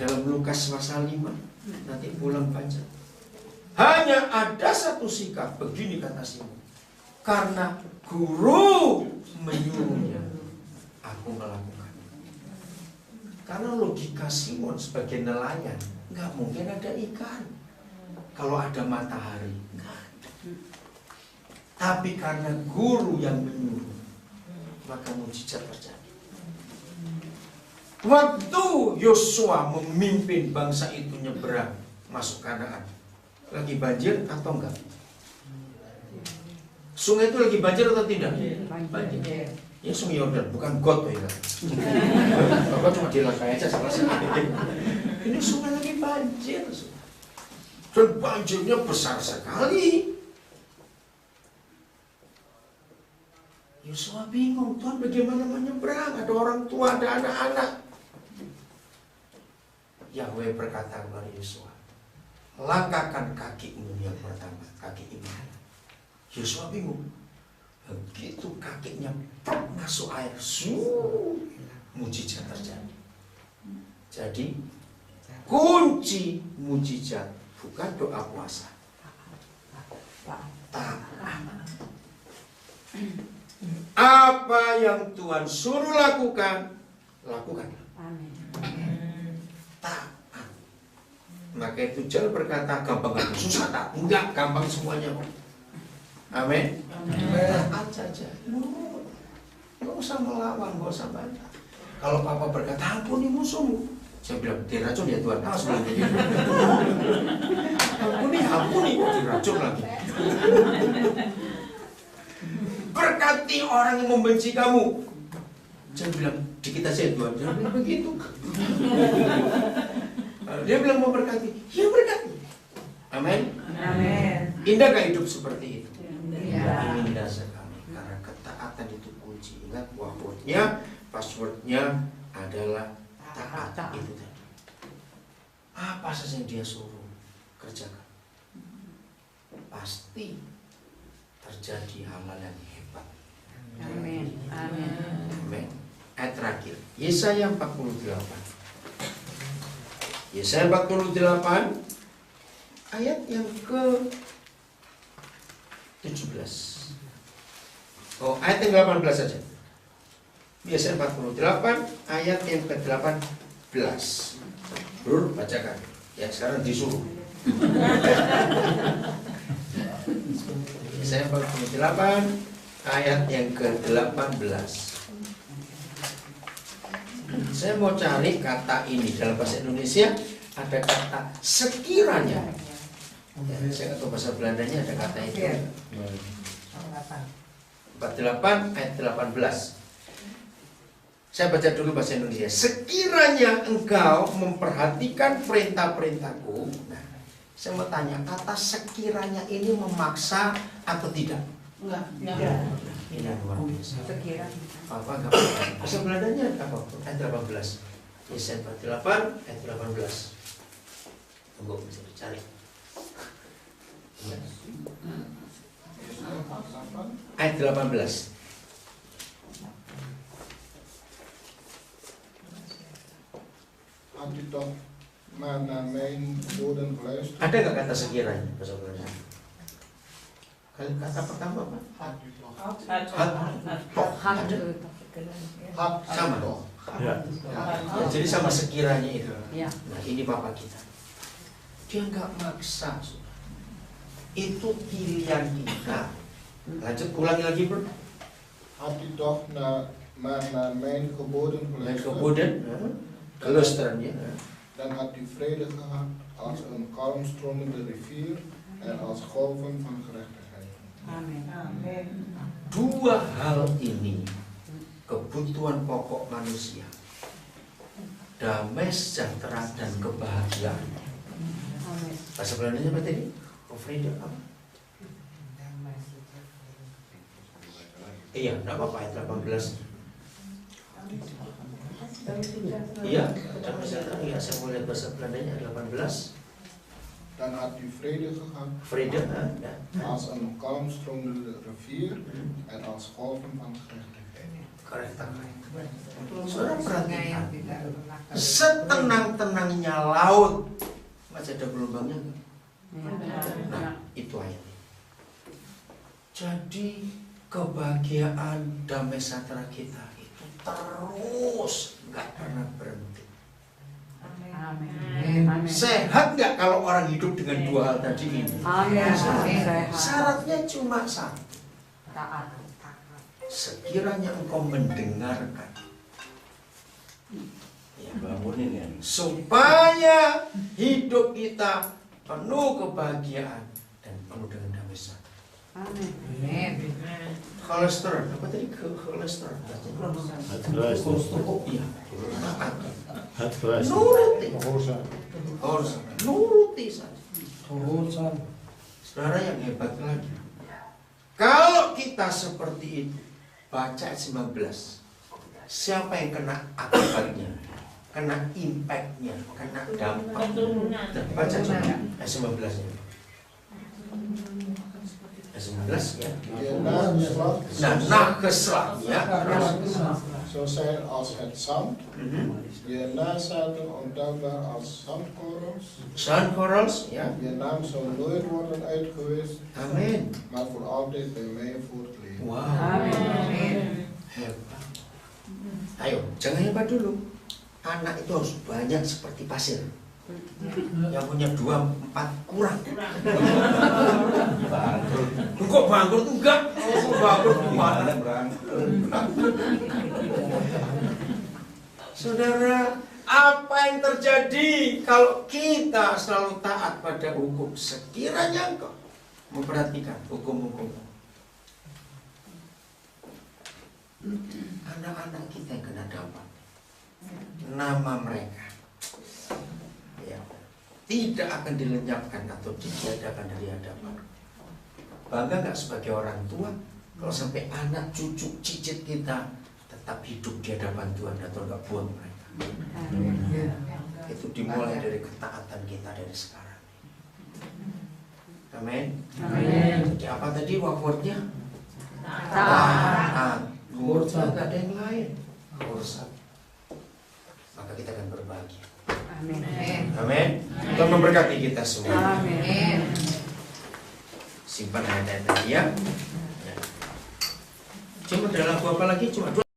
dalam Lukas pasal 5, nanti pulang baca. Hanya ada satu sikap, begini kata Simon, karena guru menyuruhnya, aku melakukan. Karena logika Simon sebagai nelayan, nggak mungkin ada ikan kalau ada matahari, nggak ada. Tapi karena guru yang menyuruh, maka mujizat terjadi. Waktu Yosua memimpin bangsa itu nyebrang masuk Kanaan, lagi banjir atau enggak? Sungai itu lagi banjir atau tidak? Banjir. Ya Sungai Yordan, bukan got ya. Bapak cuma dilakai aja salah sekali. Ini sungai lagi banjir. Dan banjirnya besar sekali. Yosua bingung, Tuhan bagaimana menyeberang? Ada orang tua, ada anak-anak. Yahweh berkata kepada Yosua, langkahkan kakimu yang pertama, kaki iman. Yosua bingung. Begitu kakinya masuk air, mujizat terjadi. Jadi kunci mujizat bukan doa puasa, taat. Apa yang Tuhan suruh lakukan, lakukan. Taat. Maka itu jangan berkata gampang-gampang, susah tak? Enggak, gampang semuanya kok. Amin. Taat saja. Nggak usah melawan, nggak usah bantah. Kalau Papa berkata ampuni musuhmu, saya bilang diracun ya Tuhan. Awas bilang begitu. Ampuni kok diracun lagi. Berkati orang yang membenci kamu, saya bilang dikit aja Tuhan. Dia bilang begitu. Dia bilang mau berkati, ya berkati. Amin. Indah gak hidup seperti itu? Indah sekali. Karena ketaatan itu kunci. Ingat passwordnya adalah taat. Itu tadi. Apa saja yang dia suruh kerjakan, pasti terjadi hal-hal yang hebat. Amin. Ayat terakhir, Yesaya 48. Yesaya 48 ayat yang ke 17. Oh, ayat yang 18 saja. Yesaya 48 ayat yang ke 18. Bro, bacakan. Ya, sekarang disuruh. Yesaya 48 ayat yang ke 18. Saya mau cari kata ini dalam bahasa Indonesia ada kata sekiranya. Ya, saya tahu bahasa Belandanya ada kata itu. 48 ayat 18. Saya baca dulu bahasa Indonesia. Sekiranya engkau memperhatikan perintah-perintahku. Nah, saya mau tanya, kata sekiranya ini memaksa atau tidak? Enggak. Ini luar biasa. Sekiranya. Apa enggak apa-apa. Bahasa Belandanya apa? Ayat 18. Yesaya 48 ayat 18. Tunggu, bisa dicari. Ayat 18. Had u toch maar naar mijn woorden geluisterd? Ada nggak kata sekiranya bahasa Belanda? Kata pertama apa? Had u toch? Sama. Ya. Ya, jadi sama sekiranya itu. Ya. Nah, ini Bapak kita. Dia nggak maksa. Itu pilihan kita. Lanjut, ulangi lagi, bro. Had u toch maar naar mijn geboden Mijn geluisterd? geboden, gelusterannya. Dan had u vrede gehad als een kalm stromende rivier en als golven van gerechtigheid. Amin. Dua hal ini kebutuhan pokok manusia, damai sejahtera dan kebahagiaan. Bahasa Belandanya apa tadi? Vrede apa? Iya, enggak apa-apa, ayat 18. Iya, damai sejahtera. Iya, saya mau lihat bahasa Belandanya 18. Dan had u vrede gehad Vrede, ya. als een kalm stromende rivier en als golven van gerechtigheid. Saudara perhatikan, setenang-tenangnya laut masih ada gelombangnya nggak? Nah, itu ayatnya. Jadi kebahagiaan damai sejahtera kita itu terus nggak pernah berhenti. Amin. Sehat nggak kalau orang hidup dengan dua hal tadi ini? Amin. Syaratnya cuma satu. Taat. Sekiranya engkau mendengarkan, Ya, bangunin ya. supaya hidup kita penuh kebahagiaan dan penuh dengan damai sejahtera. Amin. Kolesterol, apa tadi kolesterol? Iya. Nuruti. Harus nuruti saja. Saudara yang hebat lagi. Kalau kita seperti itu, baca ayat 19. Siapa yang kena akibatnya? Kena impactnya, kena dampaknya. Baca coba ayat 19-nya. Ayat 19 ya. Nah, nageslagnya Zo zijn als het zand, je nazaten ontelbaar als zandkorrels. Zandkorrels, ja. Je naam zal nooit worden uitgewist, Amin. maar voor altijd bij mij voortleven. Wow. Amin. Hebat. Ayo, jangan hebat dulu. Anak itu harus banyak seperti pasir. Yang punya 2, 4 kurang. Bangkrut. Kok bangkrut enggak? Bangkrut gimana? Saudara, apa yang terjadi kalau kita selalu taat pada hukum? Sekiranya engkau memperhatikan hukum-hukum, anak-anak kita yang kena dampak, nama mereka ya, tidak akan dilenyapkan atau ditiadakan dari hadapan. Bangga nggak sebagai orang tua kalau sampai anak, cucu, cicit kita tetap hidup di hadapan Tuhan atau nggak buang mereka. Itu dimulai dari ketaatan kita dari sekarang. Amin. Jadi apa tadi word-nya? Taat. Nggak ada yang lain. maka kita akan berbahagia. Amin. Amin. Tuhan memberkati kita semua. Amin. Simpan ayat-ayat tadi ya. Cuma ada lagu apa lagi? Cuma dua.